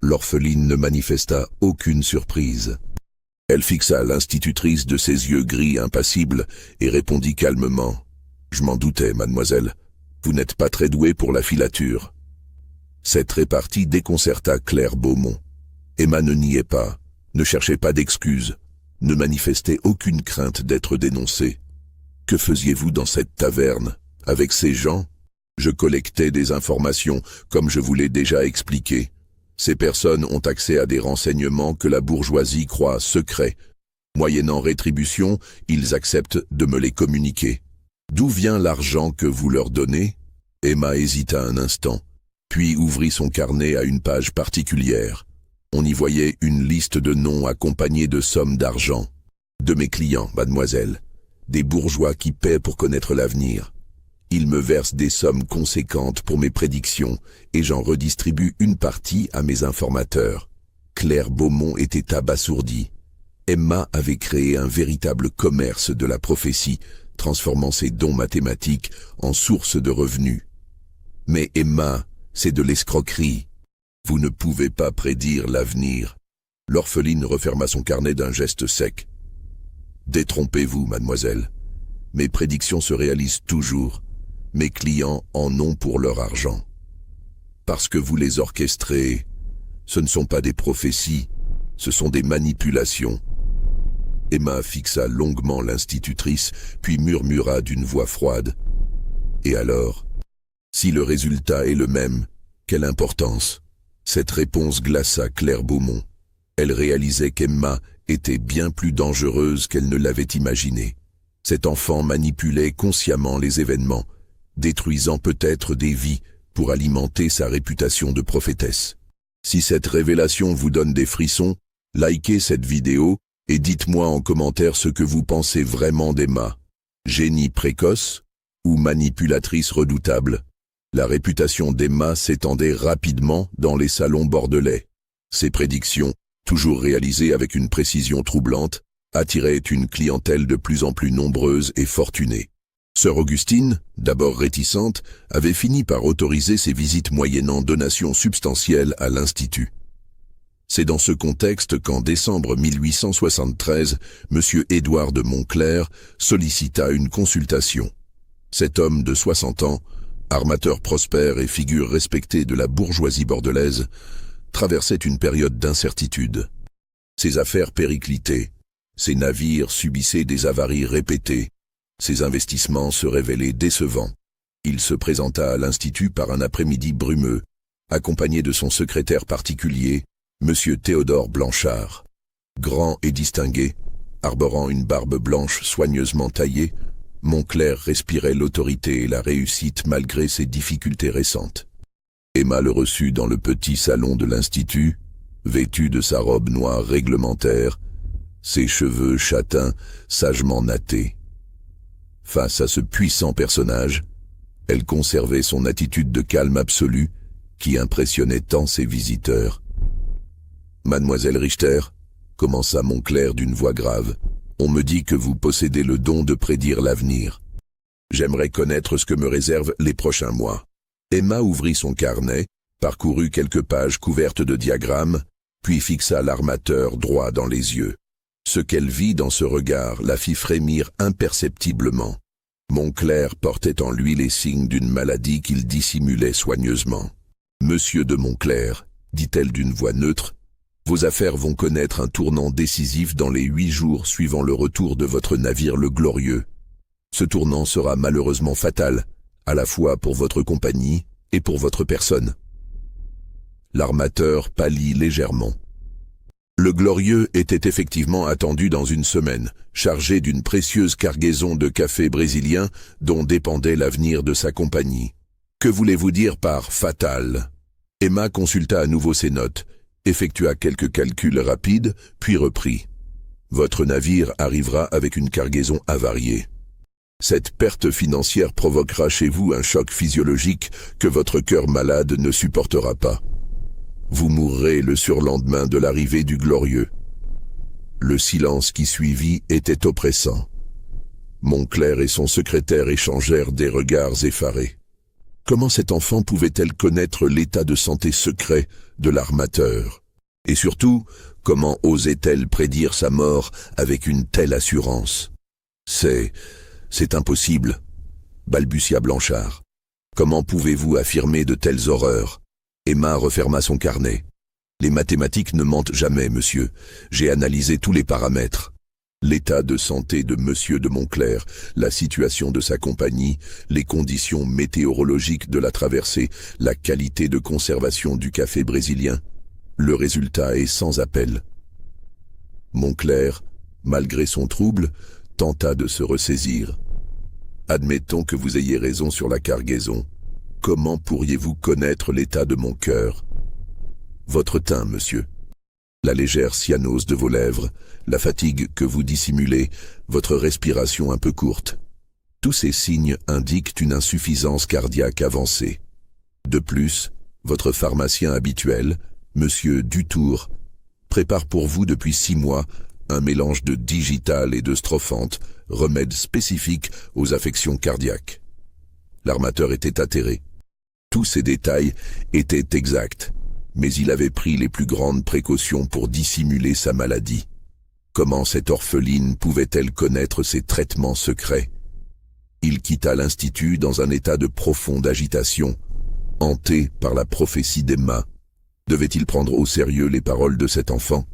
L'orpheline ne manifesta aucune surprise. Elle fixa l'institutrice de ses yeux gris impassibles et répondit calmement. « Je m'en doutais, mademoiselle. Vous n'êtes pas très douée pour la filature. » Cette répartie déconcerta Claire Beaumont. Emma ne niait pas, ne cherchait pas d'excuses, ne manifestait aucune crainte d'être dénoncée. « Que faisiez-vous dans cette taverne, avec ces gens ?»« Je collectais des informations, comme je vous l'ai déjà expliqué. Ces personnes ont accès à des renseignements que la bourgeoisie croit secrets. Moyennant rétribution, ils acceptent de me les communiquer. D'où vient l'argent que vous leur donnez ?» Emma hésita un instant, puis ouvrit son carnet à une page particulière. On y voyait une liste de noms accompagnés de sommes d'argent. « De mes clients, mademoiselle, des bourgeois qui paient pour connaître l'avenir. Ils me versent des sommes conséquentes pour mes prédictions et j'en redistribue une partie à mes informateurs. » Claire Beaumont était abasourdie. Emma avait créé un véritable commerce de la prophétie, transformant ses dons mathématiques en source de revenus. « Mais Emma, c'est de l'escroquerie. Vous ne pouvez pas prédire l'avenir. » L'orpheline referma son carnet d'un geste sec. « Détrompez-vous, mademoiselle. Mes prédictions se réalisent toujours. Mes clients en ont pour leur argent. Parce que vous les orchestrez, ce ne sont pas des prophéties, ce sont des manipulations. Emma fixa longuement l'institutrice, puis murmura d'une voix froide. Et alors? Si le résultat est le même, quelle importance? Cette réponse glaça Claire Beaumont. Elle réalisait qu'Emma était bien plus dangereuse qu'elle ne l'avait imaginé. Cet enfant manipulait consciemment les événements, détruisant peut-être des vies pour alimenter sa réputation de prophétesse. Si cette révélation vous donne des frissons, likez cette vidéo et dites-moi en commentaire ce que vous pensez vraiment d'Emma. Génie précoce ou manipulatrice redoutable? La réputation d'Emma s'étendait rapidement dans les salons bordelais. Ses prédictions, toujours réalisées avec une précision troublante, attiraient une clientèle de plus en plus nombreuse et fortunée. Sœur Augustine, d'abord réticente, avait fini par autoriser ses visites moyennant donations substantielles à l'Institut. C'est dans ce contexte qu'en décembre 1873, M. Édouard de Montclerc sollicita une consultation. Cet homme de 60 ans, armateur prospère et figure respectée de la bourgeoisie bordelaise, traversait une période d'incertitude. Ses affaires périclitaient, ses navires subissaient des avaries répétées, ses investissements se révélaient décevants. Il se présenta à l'Institut par un après-midi brumeux, accompagné de son secrétaire particulier, M. Théodore Blanchard. Grand et distingué, arborant une barbe blanche soigneusement taillée, Montclerc respirait l'autorité et la réussite malgré ses difficultés récentes. Emma le reçut dans le petit salon de l'Institut, vêtue de sa robe noire réglementaire, ses cheveux châtains sagement nattés. Face à ce puissant personnage, elle conservait son attitude de calme absolu qui impressionnait tant ses visiteurs. « Mademoiselle Richter, commença Montclerc d'une voix grave, on me dit que vous possédez le don de prédire l'avenir. J'aimerais connaître ce que me réservent les prochains mois. » Emma ouvrit son carnet, parcourut quelques pages couvertes de diagrammes, puis fixa l'armateur droit dans les yeux. Ce qu'elle vit dans ce regard la fit frémir imperceptiblement. Montclerc portait en lui les signes d'une maladie qu'il dissimulait soigneusement. « Monsieur de Montclerc, dit-elle d'une voix neutre, vos affaires vont connaître un tournant décisif dans les 8 jours suivant le retour de votre navire le Glorieux. Ce tournant sera malheureusement fatal, à la fois pour votre compagnie et pour votre personne. » L'armateur pâlit légèrement. Le Glorieux était effectivement attendu dans une semaine, chargé d'une précieuse cargaison de café brésilien dont dépendait l'avenir de sa compagnie. Que voulez-vous dire par « fatal » Emma consulta à nouveau ses notes, effectua quelques calculs rapides, puis reprit. « Votre navire arrivera avec une cargaison avariée. Cette perte financière provoquera chez vous un choc physiologique que votre cœur malade ne supportera pas. Vous mourrez le surlendemain de l'arrivée du Glorieux. » Le silence qui suivit était oppressant. Montclerc et son secrétaire échangèrent des regards effarés. Comment cet enfant pouvait-elle connaître l'état de santé secret de l'armateur? Et surtout, comment osait-elle prédire sa mort avec une telle assurance? C'est impossible, balbutia Blanchard. Comment pouvez-vous affirmer de telles horreurs? Emma referma son carnet. Les mathématiques ne mentent jamais, monsieur. J'ai analysé tous les paramètres. L'état de santé de monsieur de Montclerc, la situation de sa compagnie, les conditions météorologiques de la traversée, la qualité de conservation du café brésilien. Le résultat est sans appel. Montclerc, malgré son trouble, tenta de se ressaisir. Admettons que vous ayez raison sur la cargaison. Comment pourriez-vous connaître l'état de mon cœur? Votre teint, monsieur. La légère cyanose de vos lèvres, la fatigue que vous dissimulez, votre respiration un peu courte. Tous ces signes indiquent une insuffisance cardiaque avancée. De plus, votre pharmacien habituel, monsieur Dutour, prépare pour vous depuis 6 mois un mélange de digital et de strophante, remède spécifique aux affections cardiaques. L'armateur était atterré. Tous ces détails étaient exacts, mais il avait pris les plus grandes précautions pour dissimuler sa maladie. Comment cette orpheline pouvait-elle connaître ses traitements secrets? Il quitta l'Institut dans un état de profonde agitation, hanté par la prophétie d'Emma. Devait-il prendre au sérieux les paroles de cet enfant?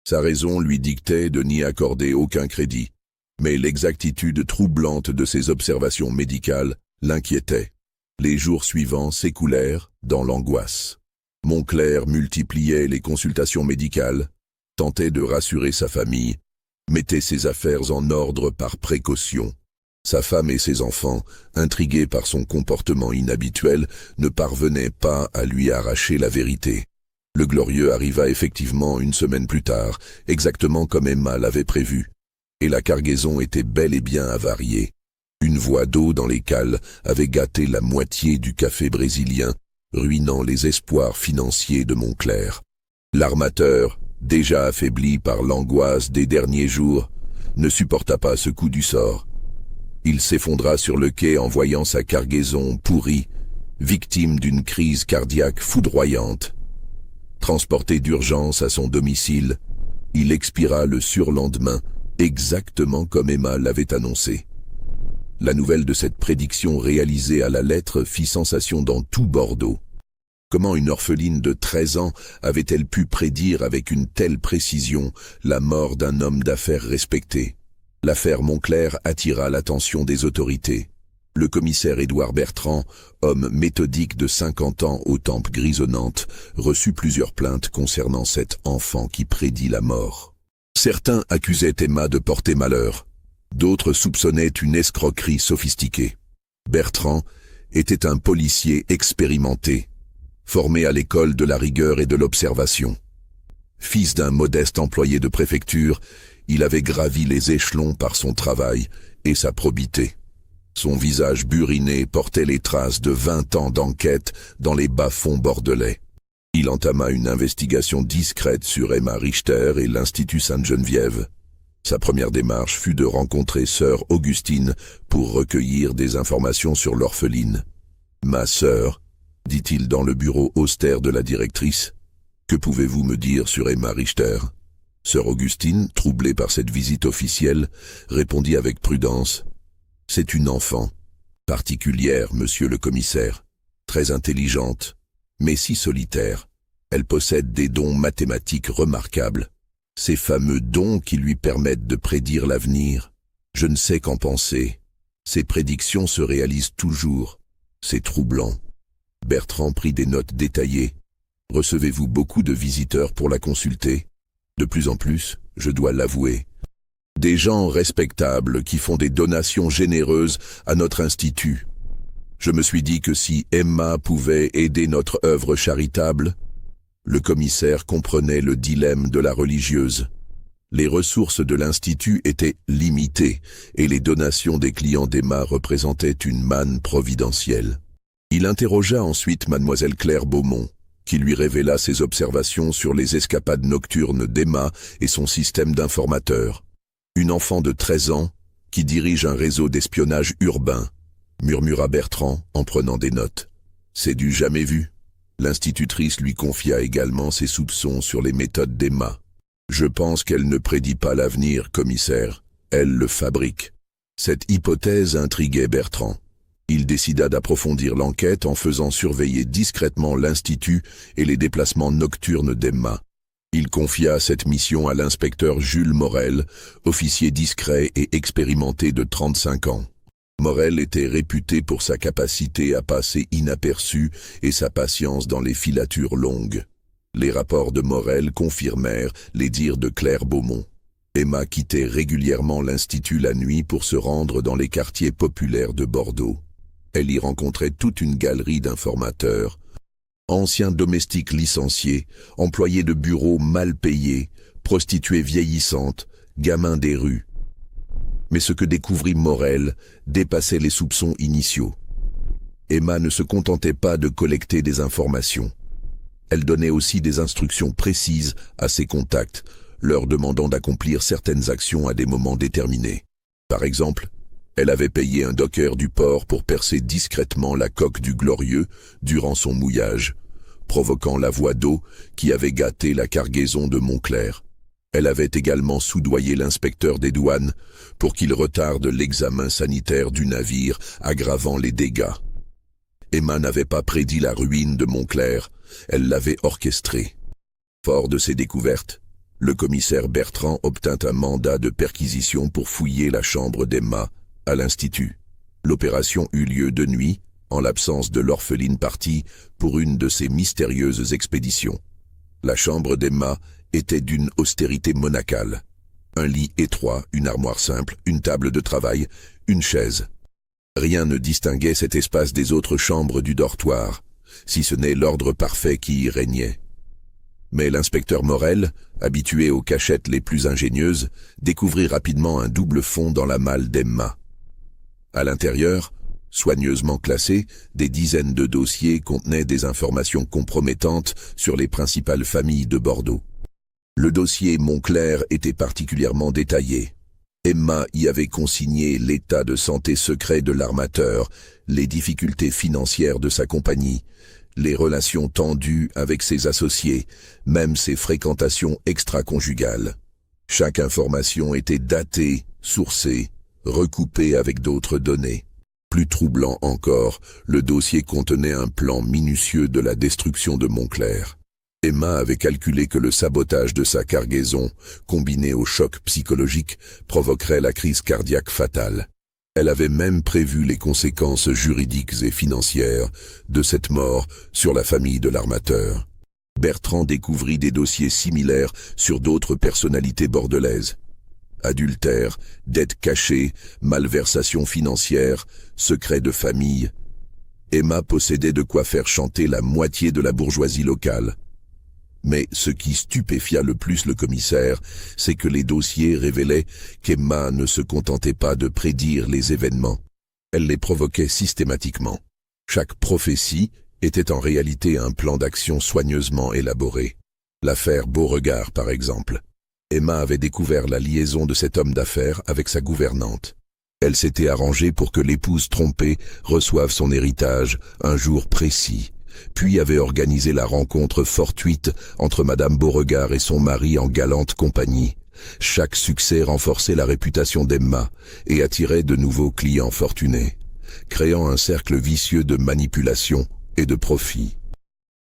Sa raison lui dictait de n'y accorder aucun crédit, mais l'exactitude troublante de ses observations médicales l'inquiétait. Les jours suivants s'écoulèrent dans l'angoisse. Montclair multipliait les consultations médicales, tentait de rassurer sa famille, mettait ses affaires en ordre par précaution. Sa femme et ses enfants, intrigués par son comportement inhabituel, ne parvenaient pas à lui arracher la vérité. Le Glorieux arriva effectivement une semaine plus tard, exactement comme Emma l'avait prévu, et la cargaison était bel et bien avariée. Une voie d'eau dans les cales avait gâté la moitié du café brésilien, ruinant les espoirs financiers de Montclair. L'armateur, déjà affaibli par l'angoisse des derniers jours, ne supporta pas ce coup du sort. Il s'effondra sur le quai en voyant sa cargaison pourrie, victime d'une crise cardiaque foudroyante. Transporté d'urgence à son domicile, il expira le surlendemain, exactement comme Emma l'avait annoncé. La nouvelle de cette prédiction réalisée à la lettre fit sensation dans tout Bordeaux. Comment une orpheline de 13 ans avait-elle pu prédire avec une telle précision la mort d'un homme d'affaires respecté? L'affaire Montclair attira l'attention des autorités. Le commissaire Édouard Bertrand, homme méthodique de 50 ans aux tempes grisonnantes, reçut plusieurs plaintes concernant cet enfant qui prédit la mort. Certains accusaient Emma de porter malheur. D'autres soupçonnaient une escroquerie sophistiquée. Bertrand était un policier expérimenté, formé à l'école de la rigueur et de l'observation. Fils d'un modeste employé de préfecture, il avait gravi les échelons par son travail et sa probité. Son visage buriné portait les traces de 20 ans d'enquête dans les bas-fonds bordelais. Il entama une investigation discrète sur Emma Richter et l'Institut Sainte-Geneviève. Sa première démarche fut de rencontrer sœur Augustine pour recueillir des informations sur l'orpheline. « Ma sœur, dit-il dans le bureau austère de la directrice, que pouvez-vous me dire sur Emma Richter ?» Sœur Augustine, troublée par cette visite officielle, répondit avec prudence. « C'est une enfant, particulière, monsieur le commissaire, très intelligente, mais si solitaire. Elle possède des dons mathématiques remarquables. Ces fameux dons qui lui permettent de prédire l'avenir. Je ne sais qu'en penser. Ces prédictions se réalisent toujours. C'est troublant. » Bertrand prit des notes détaillées. « Recevez-vous beaucoup de visiteurs pour la consulter ? » De plus en plus, je dois l'avouer. Des gens respectables qui font des donations généreuses à notre institut. Je me suis dit que si Emma pouvait aider notre œuvre charitable, le commissaire comprenait le dilemme de la religieuse. Les ressources de l'institut étaient limitées et les donations des clients d'Emma représentaient une manne providentielle. Il interrogea ensuite mademoiselle Claire Beaumont, qui lui révéla ses observations sur les escapades nocturnes d'Emma et son système d'informateurs. Une enfant de 13 ans qui dirige un réseau d'espionnage urbain, murmura Bertrand en prenant des notes. C'est du jamais vu. L'institutrice lui confia également ses soupçons sur les méthodes d'Emma. Je pense qu'elle ne prédit pas l'avenir, commissaire. Elle le fabrique. Cette hypothèse intriguait Bertrand. Il décida d'approfondir l'enquête en faisant surveiller discrètement l'institut et les déplacements nocturnes d'Emma. Il confia cette mission à l'inspecteur Jules Morel, officier discret et expérimenté de 35 ans. Morel était réputé pour sa capacité à passer inaperçu et sa patience dans les filatures longues. Les rapports de Morel confirmèrent les dires de Claire Beaumont. Emma quittait régulièrement l'institut la nuit pour se rendre dans les quartiers populaires de Bordeaux. Elle y rencontrait toute une galerie d'informateurs, anciens domestiques licenciés, employés de bureaux mal payés, prostituées vieillissantes, gamins des rues. Mais ce que découvrit Morel dépassait les soupçons initiaux. Emma ne se contentait pas de collecter des informations. Elle donnait aussi des instructions précises à ses contacts, leur demandant d'accomplir certaines actions à des moments déterminés. Par exemple, elle avait payé un docker du port pour percer discrètement la coque du Glorieux durant son mouillage, provoquant la voie d'eau qui avait gâté la cargaison de Montclair. Elle avait également soudoyé l'inspecteur des douanes pour qu'il retarde l'examen sanitaire du navire, aggravant les dégâts. Emma n'avait pas prédit la ruine de Montclair, elle l'avait orchestrée. Fort de ces découvertes, Le commissaire Bertrand obtint un mandat de perquisition pour fouiller la chambre d'Emma à l'Institut. L'opération eut lieu de nuit, en l'absence de l'orpheline partie pour une de ses mystérieuses expéditions. La chambre d'Emma était d'une austérité monacale. Un lit étroit, une armoire simple, une table de travail, une chaise. Rien ne distinguait cet espace des autres chambres du dortoir, si ce n'est l'ordre parfait qui y régnait. Mais l'inspecteur Morel, habitué aux cachettes les plus ingénieuses, découvrit rapidement un double fond dans la malle d'Emma. À l'intérieur, soigneusement classés, des dizaines de dossiers contenaient des informations compromettantes sur les principales familles de Bordeaux. Le dossier Montclair était particulièrement détaillé. Emma y avait consigné l'état de santé secret de l'armateur, les difficultés financières de sa compagnie, les relations tendues avec ses associés, même ses fréquentations extra-conjugales. Chaque information était datée, sourcée, recoupée avec d'autres données. Plus troublant encore, le dossier contenait un plan minutieux de la destruction de Montclair. Emma avait calculé que le sabotage de sa cargaison, combiné au choc psychologique, provoquerait la crise cardiaque fatale. Elle avait même prévu les conséquences juridiques et financières de cette mort sur la famille de l'armateur. Bertrand découvrit des dossiers similaires sur d'autres personnalités bordelaises. Adultère, dettes cachées, malversations financières, secrets de famille. Emma possédait de quoi faire chanter la moitié de la bourgeoisie locale. Mais ce qui stupéfia le plus le commissaire, c'est que les dossiers révélaient qu'Emma ne se contentait pas de prédire les événements. Elle les provoquait systématiquement. Chaque prophétie était en réalité un plan d'action soigneusement élaboré. L'affaire Beauregard, par exemple. Emma avait découvert la liaison de cet homme d'affaires avec sa gouvernante. Elle s'était arrangée pour que l'épouse trompée reçoive son héritage un jour précis, puis avait organisé la rencontre fortuite entre Madame Beauregard et son mari en galante compagnie. Chaque succès renforçait la réputation d'Emma et attirait de nouveaux clients fortunés, créant un cercle vicieux de manipulation et de profit.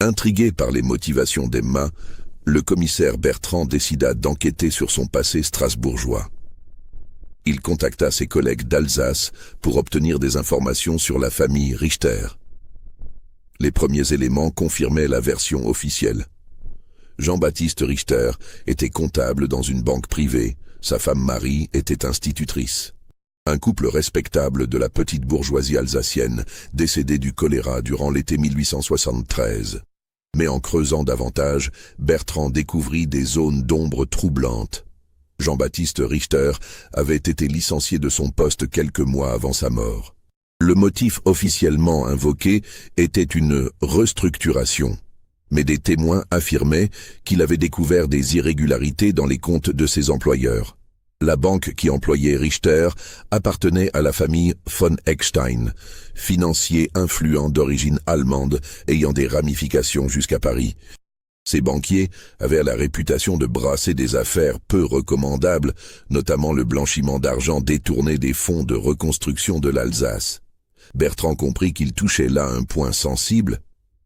Intrigué par les motivations d'Emma, le commissaire Bertrand décida d'enquêter sur son passé strasbourgeois. Il contacta ses collègues d'Alsace pour obtenir des informations sur la famille Richter. Les premiers éléments confirmaient la version officielle. Jean-Baptiste Richter était comptable dans une banque privée, sa femme Marie était institutrice. Un couple respectable de la petite bourgeoisie alsacienne, décédé du choléra durant l'été 1873. Mais en creusant davantage, Bertrand découvrit des zones d'ombre troublantes. Jean-Baptiste Richter avait été licencié de son poste quelques mois avant sa mort. Le motif officiellement invoqué était une restructuration, mais des témoins affirmaient qu'il avait découvert des irrégularités dans les comptes de ses employeurs. La banque qui employait Richter appartenait à la famille von Eckstein, financier influent d'origine allemande ayant des ramifications jusqu'à Paris. Ces banquiers avaient la réputation de brasser des affaires peu recommandables, notamment le blanchiment d'argent détourné des fonds de reconstruction de l'Alsace. Bertrand comprit qu'il touchait là un point sensible.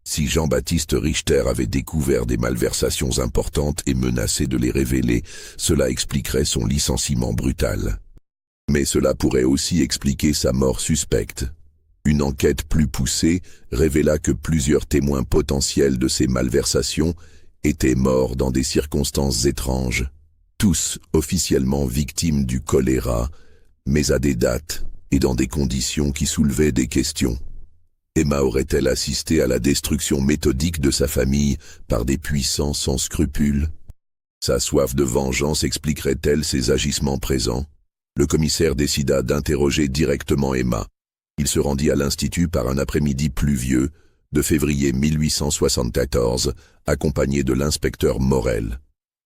Si Jean-Baptiste Richter avait découvert des malversations importantes et menacé de les révéler, cela expliquerait son licenciement brutal. Mais cela pourrait aussi expliquer sa mort suspecte. Une enquête plus poussée révéla que plusieurs témoins potentiels de ces malversations étaient morts dans des circonstances étranges, tous officiellement victimes du choléra, mais à des dates et dans des conditions qui soulevaient des questions. Emma aurait-elle assisté à la destruction méthodique de sa famille par des puissants sans scrupules? Sa soif de vengeance expliquerait-elle ses agissements présents? Le commissaire décida d'interroger directement Emma. Il se rendit à l'Institut par un après-midi pluvieux de février 1874, accompagné de l'inspecteur Morel.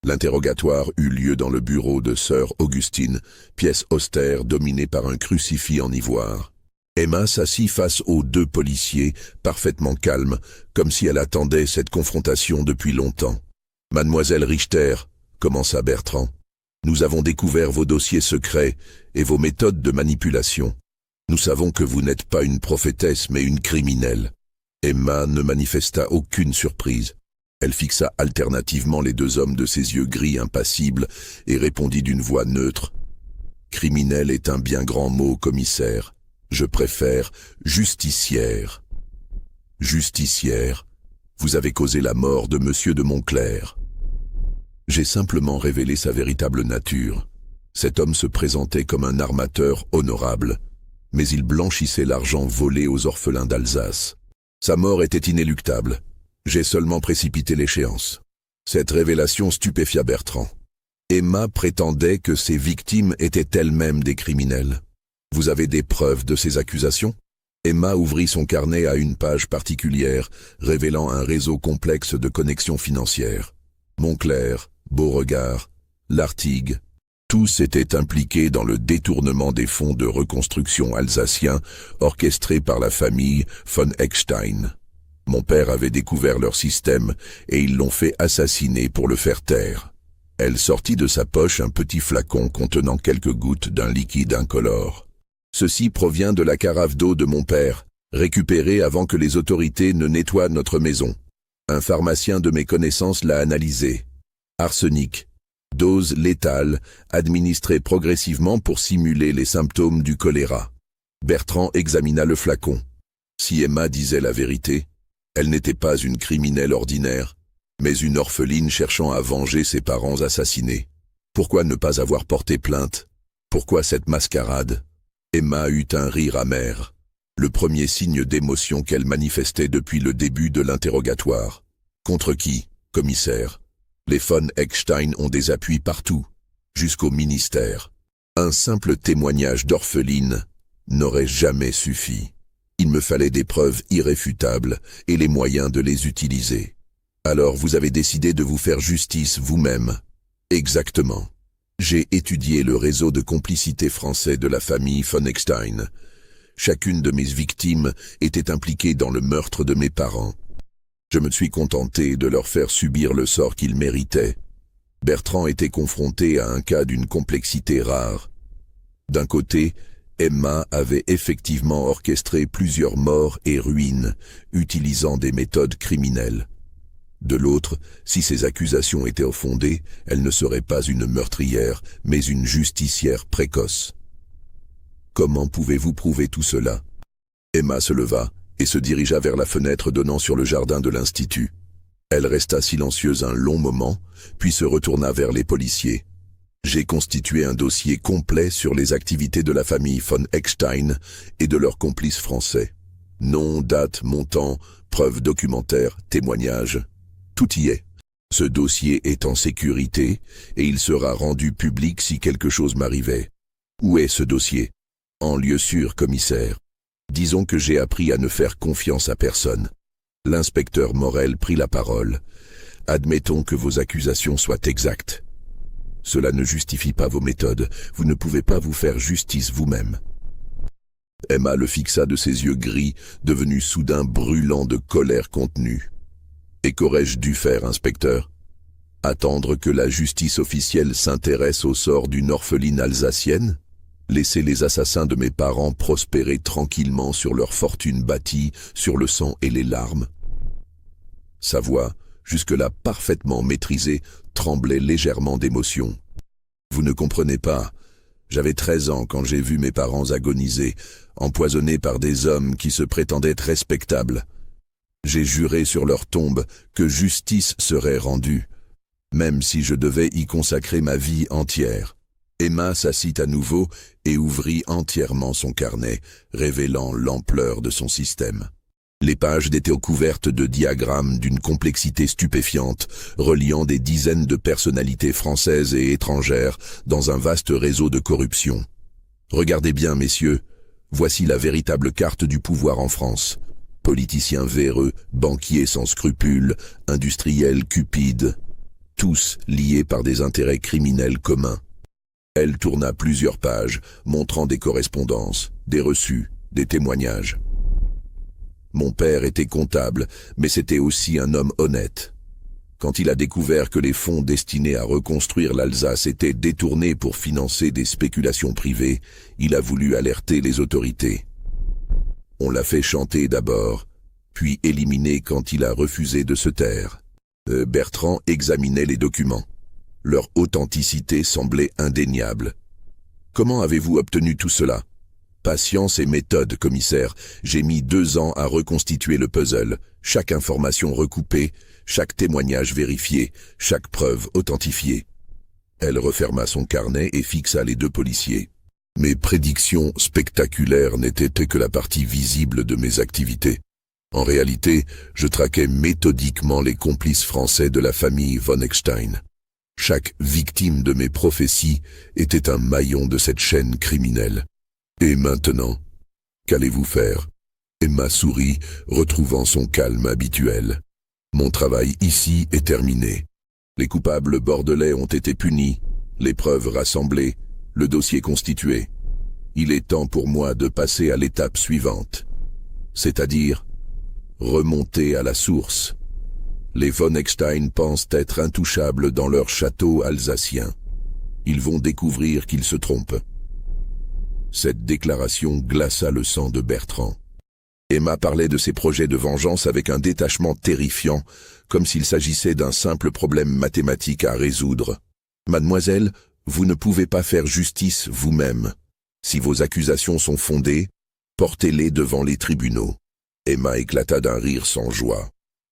L'interrogatoire eut lieu dans le bureau de sœur Augustine, pièce austère dominée par un crucifix en ivoire. Emma s'assit face aux deux policiers, parfaitement calme, comme si elle attendait cette confrontation depuis longtemps. « Mademoiselle Richter, » commença Bertrand, « nous avons découvert vos dossiers secrets et vos méthodes de manipulation. Nous savons que vous n'êtes pas une prophétesse mais une criminelle. » Emma ne manifesta aucune surprise. Elle fixa alternativement les deux hommes de ses yeux gris impassibles et répondit d'une voix neutre. « Criminel est un bien grand mot, commissaire. Je préfère justicière. » « Justicière, vous avez causé la mort de monsieur de Montclair. » J'ai simplement révélé sa véritable nature. Cet homme se présentait comme un armateur honorable, mais il blanchissait l'argent volé aux orphelins d'Alsace. Sa mort était inéluctable. J'ai seulement précipité l'échéance. Cette révélation stupéfia Bertrand. Emma prétendait que ses victimes étaient elles-mêmes des criminels. Vous avez des preuves de ces accusations ? Emma ouvrit son carnet à une page particulière, révélant un réseau complexe de connexions financières. Montclair, Beauregard, Lartigue, tous étaient impliqués dans le détournement des fonds de reconstruction alsaciens orchestrés par la famille von Eckstein. Mon père avait découvert leur système et ils l'ont fait assassiner pour le faire taire. Elle sortit de sa poche un petit flacon contenant quelques gouttes d'un liquide incolore. Ceci provient de la carafe d'eau de mon père, récupérée avant que les autorités ne nettoient notre maison. Un pharmacien de mes connaissances l'a analysé. Arsenic, dose létale, administrée progressivement pour simuler les symptômes du choléra. Bertrand examina le flacon. Si Emma disait la vérité, elle n'était pas une criminelle ordinaire, mais une orpheline cherchant à venger ses parents assassinés. Pourquoi ne pas avoir porté plainte? Pourquoi cette mascarade? Emma eut un rire amer, le premier signe d'émotion qu'elle manifestait depuis le début de l'interrogatoire. Contre qui, commissaire? Les von Eckstein ont des appuis partout, jusqu'au ministère. Un simple témoignage d'orpheline n'aurait jamais suffi. Il me fallait des preuves irréfutables et les moyens de les utiliser. Alors vous avez décidé de vous faire justice vous-même. Exactement. J'ai étudié le réseau de complicité français de la famille von Eckstein. Chacune de mes victimes était impliquée dans le meurtre de mes parents. Je me suis contenté de leur faire subir le sort qu'ils méritaient. Bertrand était confronté à un cas d'une complexité rare. D'un côté, Emma avait effectivement orchestré plusieurs morts et ruines, utilisant des méthodes criminelles. De l'autre, si ces accusations étaient fondées, elle ne serait pas une meurtrière, mais une justicière précoce. Comment pouvez-vous prouver tout cela? Emma se leva et se dirigea vers la fenêtre donnant sur le jardin de l'Institut. Elle resta silencieuse un long moment, puis se retourna vers les policiers. J'ai constitué un dossier complet sur les activités de la famille von Eckstein et de leurs complices français. Nom, date, montant, preuves documentaires, témoignages. Tout y est. Ce dossier est en sécurité et il sera rendu public si quelque chose m'arrivait. Où est ce dossier? En lieu sûr, commissaire. Disons que j'ai appris à ne faire confiance à personne. L'inspecteur Morel prit la parole. Admettons que vos accusations soient exactes. Cela ne justifie pas vos méthodes. Vous ne pouvez pas vous faire justice vous-même. Emma le fixa de ses yeux gris, devenus soudain brûlants de colère contenue. Et qu'aurais-je dû faire, inspecteur? Attendre que la justice officielle s'intéresse au sort d'une orpheline alsacienne? Laisser les assassins de mes parents prospérer tranquillement sur leur fortune bâtie, sur le sang et les larmes? Sa voix, jusque-là parfaitement maîtrisée, tremblait légèrement d'émotion. Vous ne comprenez pas. J'avais 13 ans quand j'ai vu mes parents agoniser, empoisonnés par des hommes qui se prétendaient respectables. J'ai juré sur leur tombe que justice serait rendue, même si je devais y consacrer ma vie entière. Emma s'assit à nouveau et ouvrit entièrement son carnet, révélant l'ampleur de son système. Les pages étaient couvertes de diagrammes d'une complexité stupéfiante, reliant des dizaines de personnalités françaises et étrangères dans un vaste réseau de corruption. Regardez bien, messieurs, voici la véritable carte du pouvoir en France. Politiciens véreux, banquiers sans scrupules, industriels cupides, tous liés par des intérêts criminels communs. Elle tourna plusieurs pages, montrant des correspondances, des reçus, des témoignages. Mon père était comptable, mais c'était aussi un homme honnête. Quand il a découvert que les fonds destinés à reconstruire l'Alsace étaient détournés pour financer des spéculations privées, il a voulu alerter les autorités. On l'a fait chanter d'abord, puis éliminer quand il a refusé de se taire. Bertrand examinait les documents. Leur authenticité semblait indéniable. Comment avez-vous obtenu tout cela? Patience et méthode, commissaire. J'ai mis 2 ans à reconstituer le puzzle. Chaque information recoupée, chaque témoignage vérifié, chaque preuve authentifiée. Elle referma son carnet et fixa les 2 policiers. Mes prédictions spectaculaires n'étaient que la partie visible de mes activités. En réalité, je traquais méthodiquement les complices français de la famille von Eckstein. Chaque victime de mes prophéties était un maillon de cette chaîne criminelle. Et maintenant, qu'allez-vous faire? Emma sourit, retrouvant son calme habituel. Mon travail ici est terminé. Les coupables bordelais ont été punis, les preuves rassemblées, le dossier constitué. Il est temps pour moi de passer à l'étape suivante, c'est-à-dire remonter à la source. Les von Eckstein pensent être intouchables dans leur château alsacien. Ils vont découvrir qu'ils se trompent. Cette déclaration glaça le sang de Bertrand. Emma parlait de ses projets de vengeance avec un détachement terrifiant, comme s'il s'agissait d'un simple problème mathématique à résoudre. Mademoiselle, vous ne pouvez pas faire justice vous-même. Si vos accusations sont fondées, portez-les devant les tribunaux. Emma éclata d'un rire sans joie.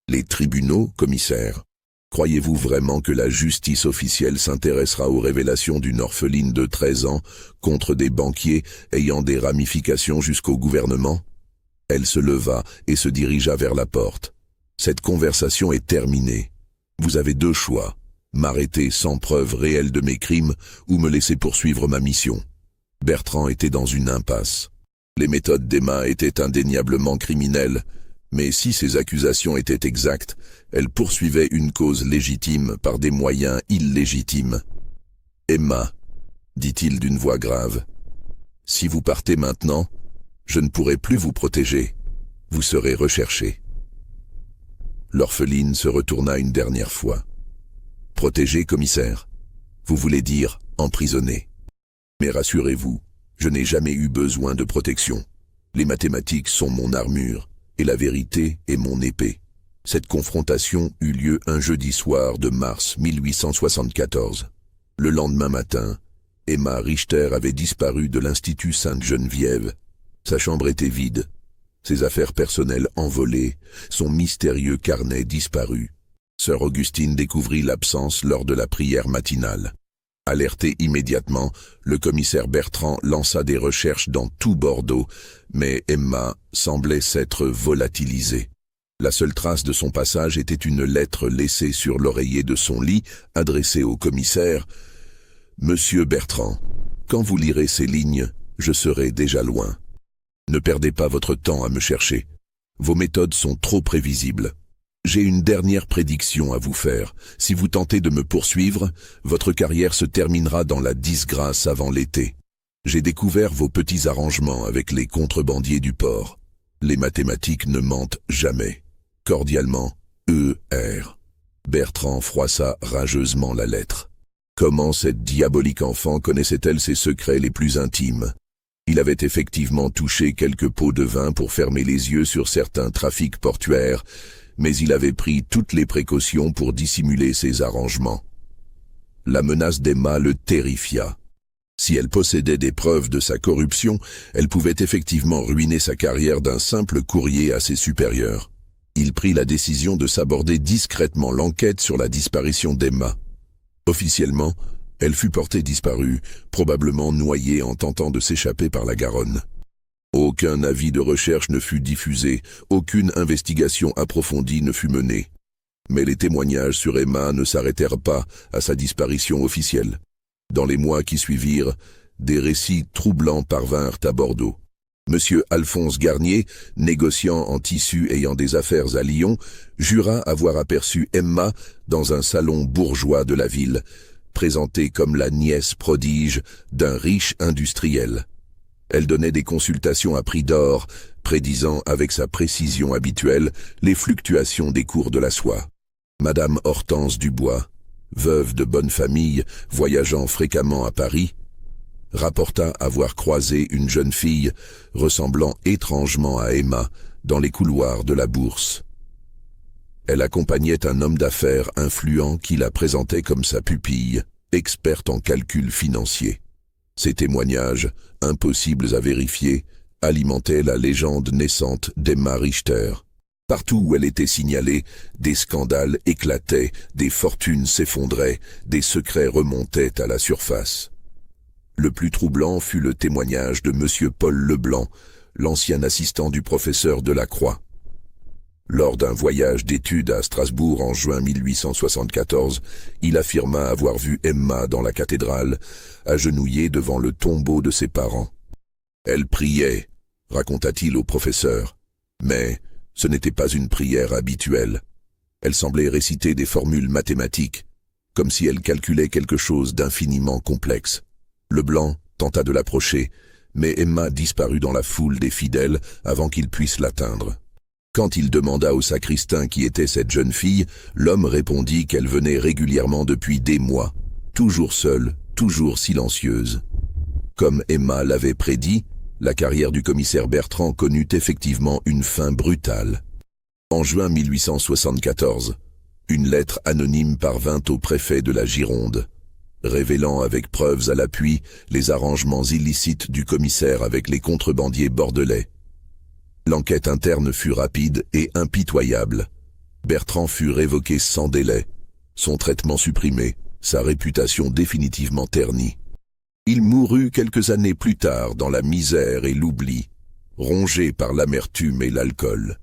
Les tribunaux, commissaire? Croyez-vous vraiment que la justice officielle s'intéressera aux révélations d'une orpheline de 13 ans contre des banquiers ayant des ramifications jusqu'au gouvernement? Elle se leva et se dirigea vers la porte. Cette conversation est terminée. Vous avez 2 choix. M'arrêter sans preuve réelle de mes crimes ou me laisser poursuivre ma mission. Bertrand était dans une impasse. Les méthodes d'Emma étaient indéniablement criminelles, mais si ces accusations étaient exactes, elle poursuivait une cause légitime par des moyens illégitimes. « Emma, dit-il d'une voix grave, si vous partez maintenant, je ne pourrai plus vous protéger. Vous serez recherchée. » L'orpheline se retourna une dernière fois. « Protéger, commissaire? Vous voulez dire emprisonner. Mais rassurez-vous, je n'ai jamais eu besoin de protection. Les mathématiques sont mon armure, et la vérité est mon épée. » Cette confrontation eut lieu un jeudi soir de mars 1874. Le lendemain matin, Emma Richter avait disparu de l'Institut Sainte-Geneviève. Sa chambre était vide, ses affaires personnelles envolées, son mystérieux carnet disparu. Sœur Augustine découvrit l'absence lors de la prière matinale. Alerté immédiatement, le commissaire Bertrand lança des recherches dans tout Bordeaux, mais Emma semblait s'être volatilisée. La seule trace de son passage était une lettre laissée sur l'oreiller de son lit, adressée au commissaire. « Monsieur Bertrand, quand vous lirez ces lignes, je serai déjà loin. Ne perdez pas votre temps à me chercher. Vos méthodes sont trop prévisibles. J'ai une dernière prédiction à vous faire. Si vous tentez de me poursuivre, votre carrière se terminera dans la disgrâce avant l'été. J'ai découvert vos petits arrangements avec les contrebandiers du port. Les mathématiques ne mentent jamais. Cordialement, E.R. » Bertrand froissa rageusement la lettre. Comment cette diabolique enfant connaissait-elle ses secrets les plus intimes? Il avait effectivement touché quelques pots de vin pour fermer les yeux sur certains trafics portuaires, mais il avait pris toutes les précautions pour dissimuler ses arrangements. La menace d'Emma le terrifia. Si elle possédait des preuves de sa corruption, elle pouvait effectivement ruiner sa carrière d'un simple courrier à ses supérieurs. Il prit la décision de s'aborder discrètement l'enquête sur la disparition d'Emma. Officiellement, elle fut portée disparue, probablement noyée en tentant de s'échapper par la Garonne. Aucun avis de recherche ne fut diffusé, aucune investigation approfondie ne fut menée. Mais les témoignages sur Emma ne s'arrêtèrent pas à sa disparition officielle. Dans les mois qui suivirent, des récits troublants parvinrent à Bordeaux. Monsieur Alphonse Garnier, négociant en tissus ayant des affaires à Lyon, jura avoir aperçu Emma dans un salon bourgeois de la ville, présentée comme la nièce prodige d'un riche industriel. Elle donnait des consultations à prix d'or, prédisant avec sa précision habituelle les fluctuations des cours de la soie. Madame Hortense Dubois, veuve de bonne famille, voyageant fréquemment à Paris, rapporta avoir croisé une jeune fille ressemblant étrangement à Emma dans les couloirs de la Bourse. Elle accompagnait un homme d'affaires influent qui la présentait comme sa pupille, experte en calcul financier. Ces témoignages, impossibles à vérifier, alimentaient la légende naissante d'Emma Richter. Partout où elle était signalée, des scandales éclataient, des fortunes s'effondraient, des secrets remontaient à la surface. Le plus troublant fut le témoignage de M. Paul Leblanc, l'ancien assistant du professeur Delacroix. Lors d'un voyage d'études à Strasbourg en juin 1874, il affirma avoir vu Emma dans la cathédrale, agenouillée devant le tombeau de ses parents. Elle priait, raconta-t-il au professeur, mais ce n'était pas une prière habituelle. Elle semblait réciter des formules mathématiques, comme si elle calculait quelque chose d'infiniment complexe. Leblanc tenta de l'approcher, mais Emma disparut dans la foule des fidèles avant qu'il puisse l'atteindre. Quand il demanda au sacristain qui était cette jeune fille, l'homme répondit qu'elle venait régulièrement depuis des mois, toujours seule, toujours silencieuse. Comme Emma l'avait prédit, la carrière du commissaire Bertrand connut effectivement une fin brutale. En juin 1874, une lettre anonyme parvint au préfet de la Gironde, révélant avec preuves à l'appui les arrangements illicites du commissaire avec les contrebandiers bordelais. L'enquête interne fut rapide et impitoyable. Bertrand fut révoqué sans délai, son traitement supprimé, sa réputation définitivement ternie. Il mourut quelques années plus tard dans la misère et l'oubli, rongé par l'amertume et l'alcool.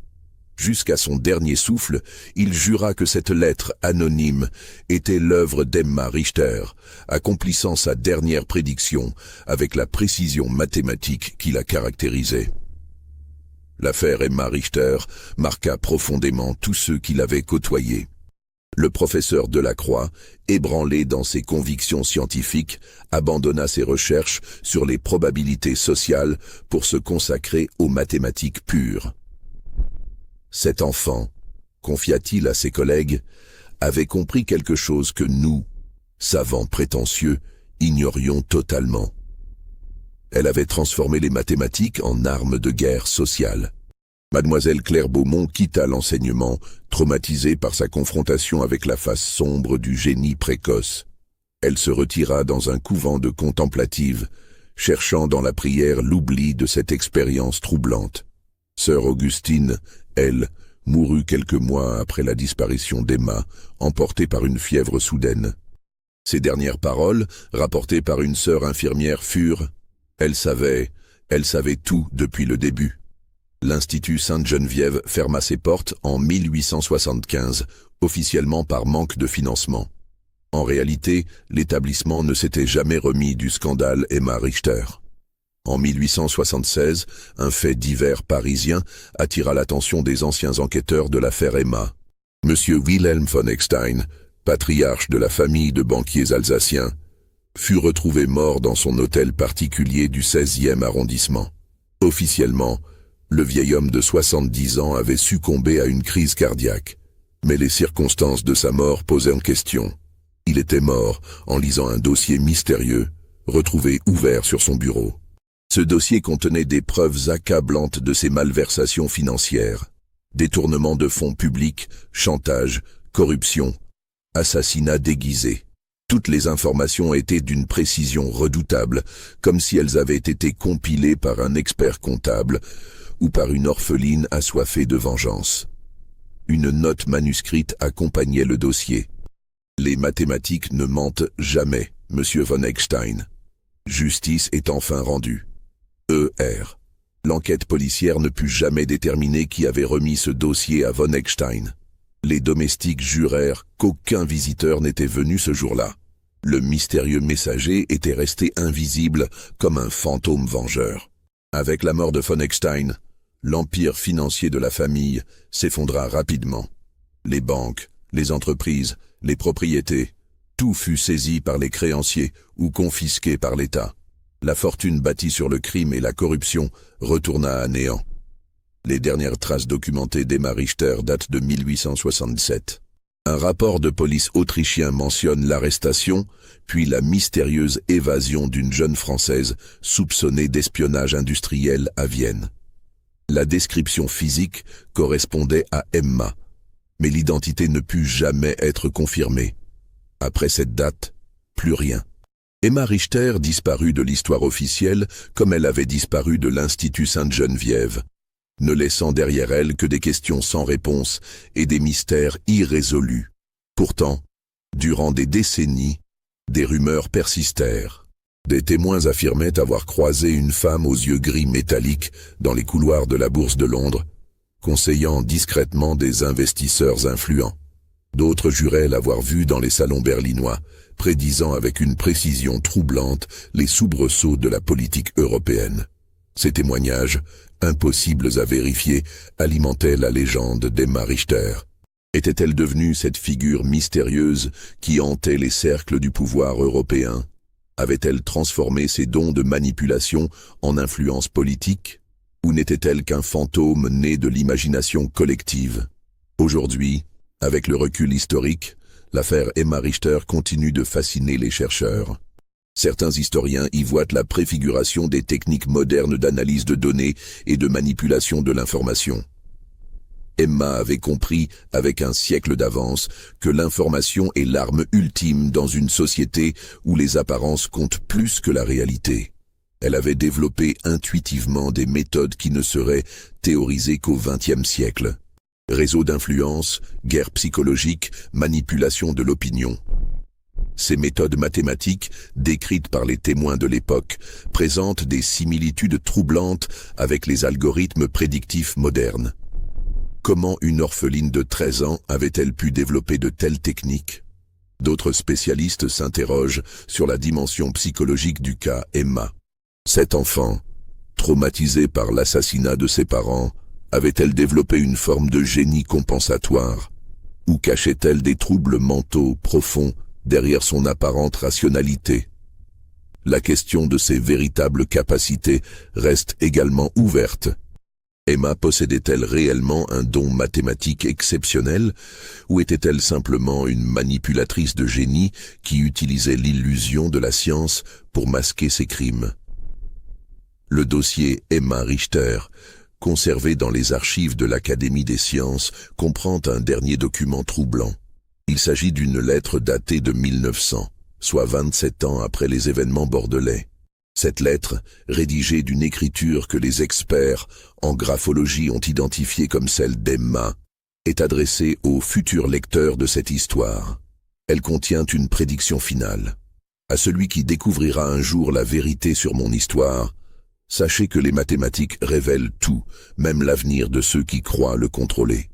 Jusqu'à son dernier souffle, il jura que cette lettre anonyme était l'œuvre d'Emma Richter, accomplissant sa dernière prédiction avec la précision mathématique qui la caractérisait. L'affaire Emma Richter marqua profondément tous ceux qui l'avaient côtoyée. Le professeur Delacroix, ébranlé dans ses convictions scientifiques, abandonna ses recherches sur les probabilités sociales pour se consacrer aux mathématiques pures. Cet enfant, confia-t-il à ses collègues, avait compris quelque chose que nous, savants prétentieux, ignorions totalement. Elle avait transformé les mathématiques en arme de guerre sociale. Mademoiselle Claire Beaumont quitta l'enseignement, traumatisée par sa confrontation avec la face sombre du génie précoce. Elle se retira dans un couvent de contemplatives, cherchant dans la prière l'oubli de cette expérience troublante. Sœur Augustine, elle, mourut quelques mois après la disparition d'Emma, emportée par une fièvre soudaine. Ses dernières paroles, rapportées par une sœur infirmière, furent « Elle savait tout depuis le début ». L'Institut Sainte-Geneviève ferma ses portes en 1875, officiellement par manque de financement. En réalité, l'établissement ne s'était jamais remis du scandale Emma Richter. En 1876, un fait divers parisien attira l'attention des anciens enquêteurs de l'affaire Emma. M. Wilhelm von Eckstein, patriarche de la famille de banquiers alsaciens, fut retrouvé mort dans son hôtel particulier du 16e arrondissement. Officiellement, le vieil homme de 70 ans avait succombé à une crise cardiaque, mais les circonstances de sa mort posaient en question. Il était mort en lisant un dossier mystérieux, retrouvé ouvert sur son bureau. Ce dossier contenait des preuves accablantes de ses malversations financières, détournement de fonds publics, chantage, corruption, assassinat déguisé. Toutes les informations étaient d'une précision redoutable, comme si elles avaient été compilées par un expert comptable ou par une orpheline assoiffée de vengeance. Une note manuscrite accompagnait le dossier. Les mathématiques ne mentent jamais, Monsieur von Eckstein. Justice est enfin rendue. E.R. L'enquête policière ne put jamais déterminer qui avait remis ce dossier à von Eckstein. Les domestiques jurèrent qu'aucun visiteur n'était venu ce jour-là. Le mystérieux messager était resté invisible comme un fantôme vengeur. Avec la mort de von Eckstein, l'empire financier de la famille s'effondra rapidement. Les banques, les entreprises, les propriétés, tout fut saisi par les créanciers ou confisqué par l'État. La fortune bâtie sur le crime et la corruption retourna à néant. Les dernières traces documentées d'Emma Richter datent de 1867. Un rapport de police autrichien mentionne l'arrestation, puis la mystérieuse évasion d'une jeune Française soupçonnée d'espionnage industriel à Vienne. La description physique correspondait à Emma, Mais l'identité ne put jamais être confirmée. Après cette date, plus rien. Emma Richter disparut de l'histoire officielle comme elle avait disparu de l'Institut Sainte-Geneviève, ne laissant derrière elle que des questions sans réponse et des mystères irrésolus. Pourtant, durant des décennies, des rumeurs persistèrent. Des témoins affirmaient avoir croisé une femme aux yeux gris métalliques dans les couloirs de la Bourse de Londres, conseillant discrètement des investisseurs influents. D'autres juraient l'avoir vue dans les salons berlinois, prédisant avec une précision troublante les soubresauts de la politique européenne. Ces témoignages, impossibles à vérifier, alimentaient la légende d'Emma Richter. Était-elle devenue cette figure mystérieuse qui hantait les cercles du pouvoir européen? Avait-elle transformé ses dons de manipulation en influence politique? Ou n'était-elle qu'un fantôme né de l'imagination collective? Aujourd'hui, avec le recul historique, l'affaire Emma Richter continue de fasciner les chercheurs. Certains historiens y voient la préfiguration des techniques modernes d'analyse de données et de manipulation de l'information. Emma avait compris, avec un siècle d'avance, que l'information est l'arme ultime dans une société où les apparences comptent plus que la réalité. Elle avait développé intuitivement des méthodes qui ne seraient théorisées qu'au XXe siècle. Réseaux d'influence, guerre psychologique, manipulation de l'opinion. Ces méthodes mathématiques, décrites par les témoins de l'époque, présentent des similitudes troublantes avec les algorithmes prédictifs modernes. Comment une orpheline de 13 ans avait-elle pu développer de telles techniques? D'autres spécialistes s'interrogent sur la dimension psychologique du cas Emma. Cette enfant, traumatisée par l'assassinat de ses parents, avait-elle développé une forme de génie compensatoire? Ou cachait-elle des troubles mentaux profonds derrière son apparente rationalité? La question de ses véritables capacités reste également ouverte. Emma possédait-elle réellement un don mathématique exceptionnel, ou était-elle simplement une manipulatrice de génie qui utilisait l'illusion de la science pour masquer ses crimes? Le dossier Emma Richter, conservé dans les archives de l'Académie des sciences, comprend un dernier document troublant. Il s'agit d'une lettre datée de 1900, soit 27 ans après les événements bordelais. Cette lettre, rédigée d'une écriture que les experts en graphologie ont identifiée comme celle d'Emma, est adressée aux futurs lecteurs de cette histoire. Elle contient une prédiction finale. À celui qui découvrira un jour la vérité sur mon histoire, sachez que les mathématiques révèlent tout, même l'avenir de ceux qui croient le contrôler.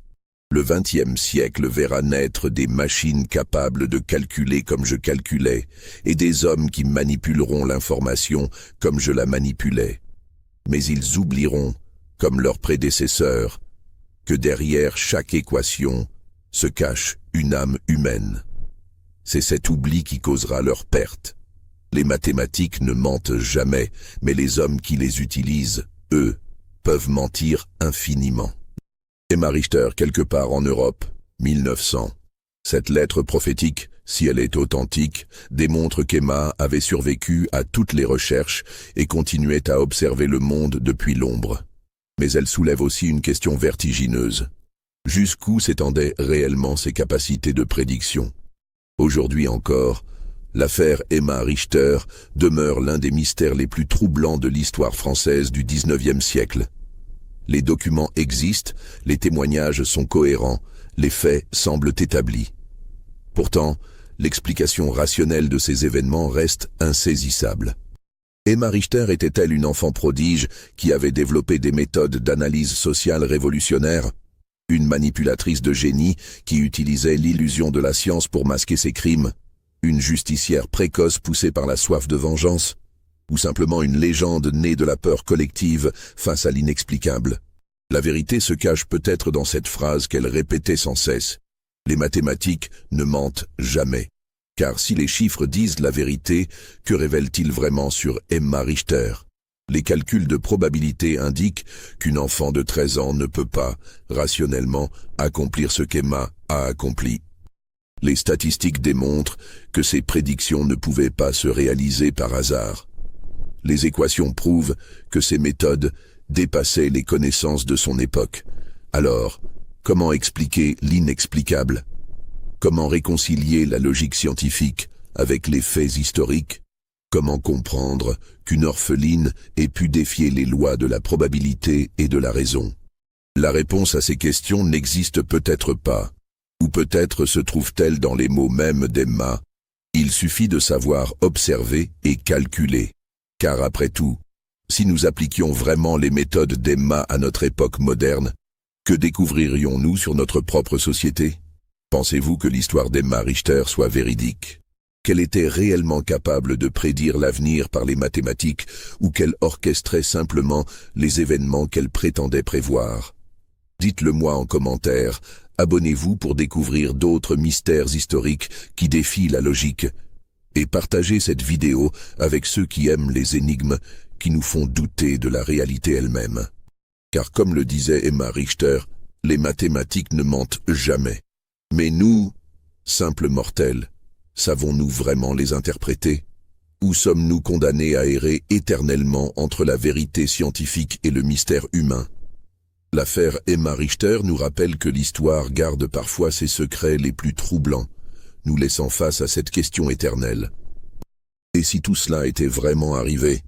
Le XXe siècle verra naître des machines capables de calculer comme je calculais, et des hommes qui manipuleront l'information comme je la manipulais. Mais ils oublieront, comme leurs prédécesseurs, que derrière chaque équation se cache une âme humaine. C'est cet oubli qui causera leur perte. Les mathématiques ne mentent jamais, mais les hommes qui les utilisent, eux, peuvent mentir infiniment. Emma Richter, quelque part en Europe, 1900. Cette lettre prophétique, si elle est authentique, démontre qu'Emma avait survécu à toutes les recherches et continuait à observer le monde depuis l'ombre. Mais elle soulève aussi une question vertigineuse. Jusqu'où s'étendaient réellement ses capacités de prédiction? Aujourd'hui encore, l'affaire Emma Richter demeure l'un des mystères les plus troublants de l'histoire française du XIXe siècle. Les documents existent, les témoignages sont cohérents, les faits semblent établis. Pourtant, l'explication rationnelle de ces événements reste insaisissable. Emma Richter était-elle une enfant prodige qui avait développé des méthodes d'analyse sociale révolutionnaires? Une manipulatrice de génie qui utilisait l'illusion de la science pour masquer ses crimes? Une justicière précoce poussée par la soif de vengeance? Ou simplement une légende née de la peur collective face à l'inexplicable? La vérité se cache peut-être dans cette phrase qu'elle répétait sans cesse. Les mathématiques ne mentent jamais. Car si les chiffres disent la vérité, que révèlent-ils vraiment sur Emma Richter? Les calculs de probabilité indiquent qu'une enfant de 13 ans ne peut pas, rationnellement, accomplir ce qu'Emma a accompli. Les statistiques démontrent que ces prédictions ne pouvaient pas se réaliser par hasard. Les équations prouvent que ces méthodes dépassaient les connaissances de son époque. Alors, Comment expliquer l'inexplicable? Comment réconcilier la logique scientifique avec les faits historiques? Comment comprendre qu'une orpheline ait pu défier les lois de la probabilité et de la raison? La réponse à ces questions n'existe peut-être pas. Ou peut-être se trouve-t-elle dans les mots mêmes d'Emma. Il suffit de savoir observer et calculer. Car après tout, si nous appliquions vraiment les méthodes d'Emma à notre époque moderne, que découvririons-nous sur notre propre société? Pensez-vous que l'histoire d'Emma Richter soit véridique? Qu'elle était réellement capable de prédire l'avenir par les mathématiques ou qu'elle orchestrait simplement les événements qu'elle prétendait prévoir? Dites-le-moi en commentaire, abonnez-vous pour découvrir d'autres mystères historiques qui défient la logique et partagez cette vidéo avec ceux qui aiment les énigmes qui nous font douter de la réalité elle-même. Car comme le disait Emma Richter, les mathématiques ne mentent jamais. Mais nous, simples mortels, savons-nous vraiment les interpréter? Ou sommes-nous condamnés à errer éternellement entre la vérité scientifique et le mystère humain? L'affaire Emma Richter nous rappelle que l'histoire garde parfois ses secrets les plus troublants, nous laissant face à cette question éternelle. Et si tout cela était vraiment arrivé?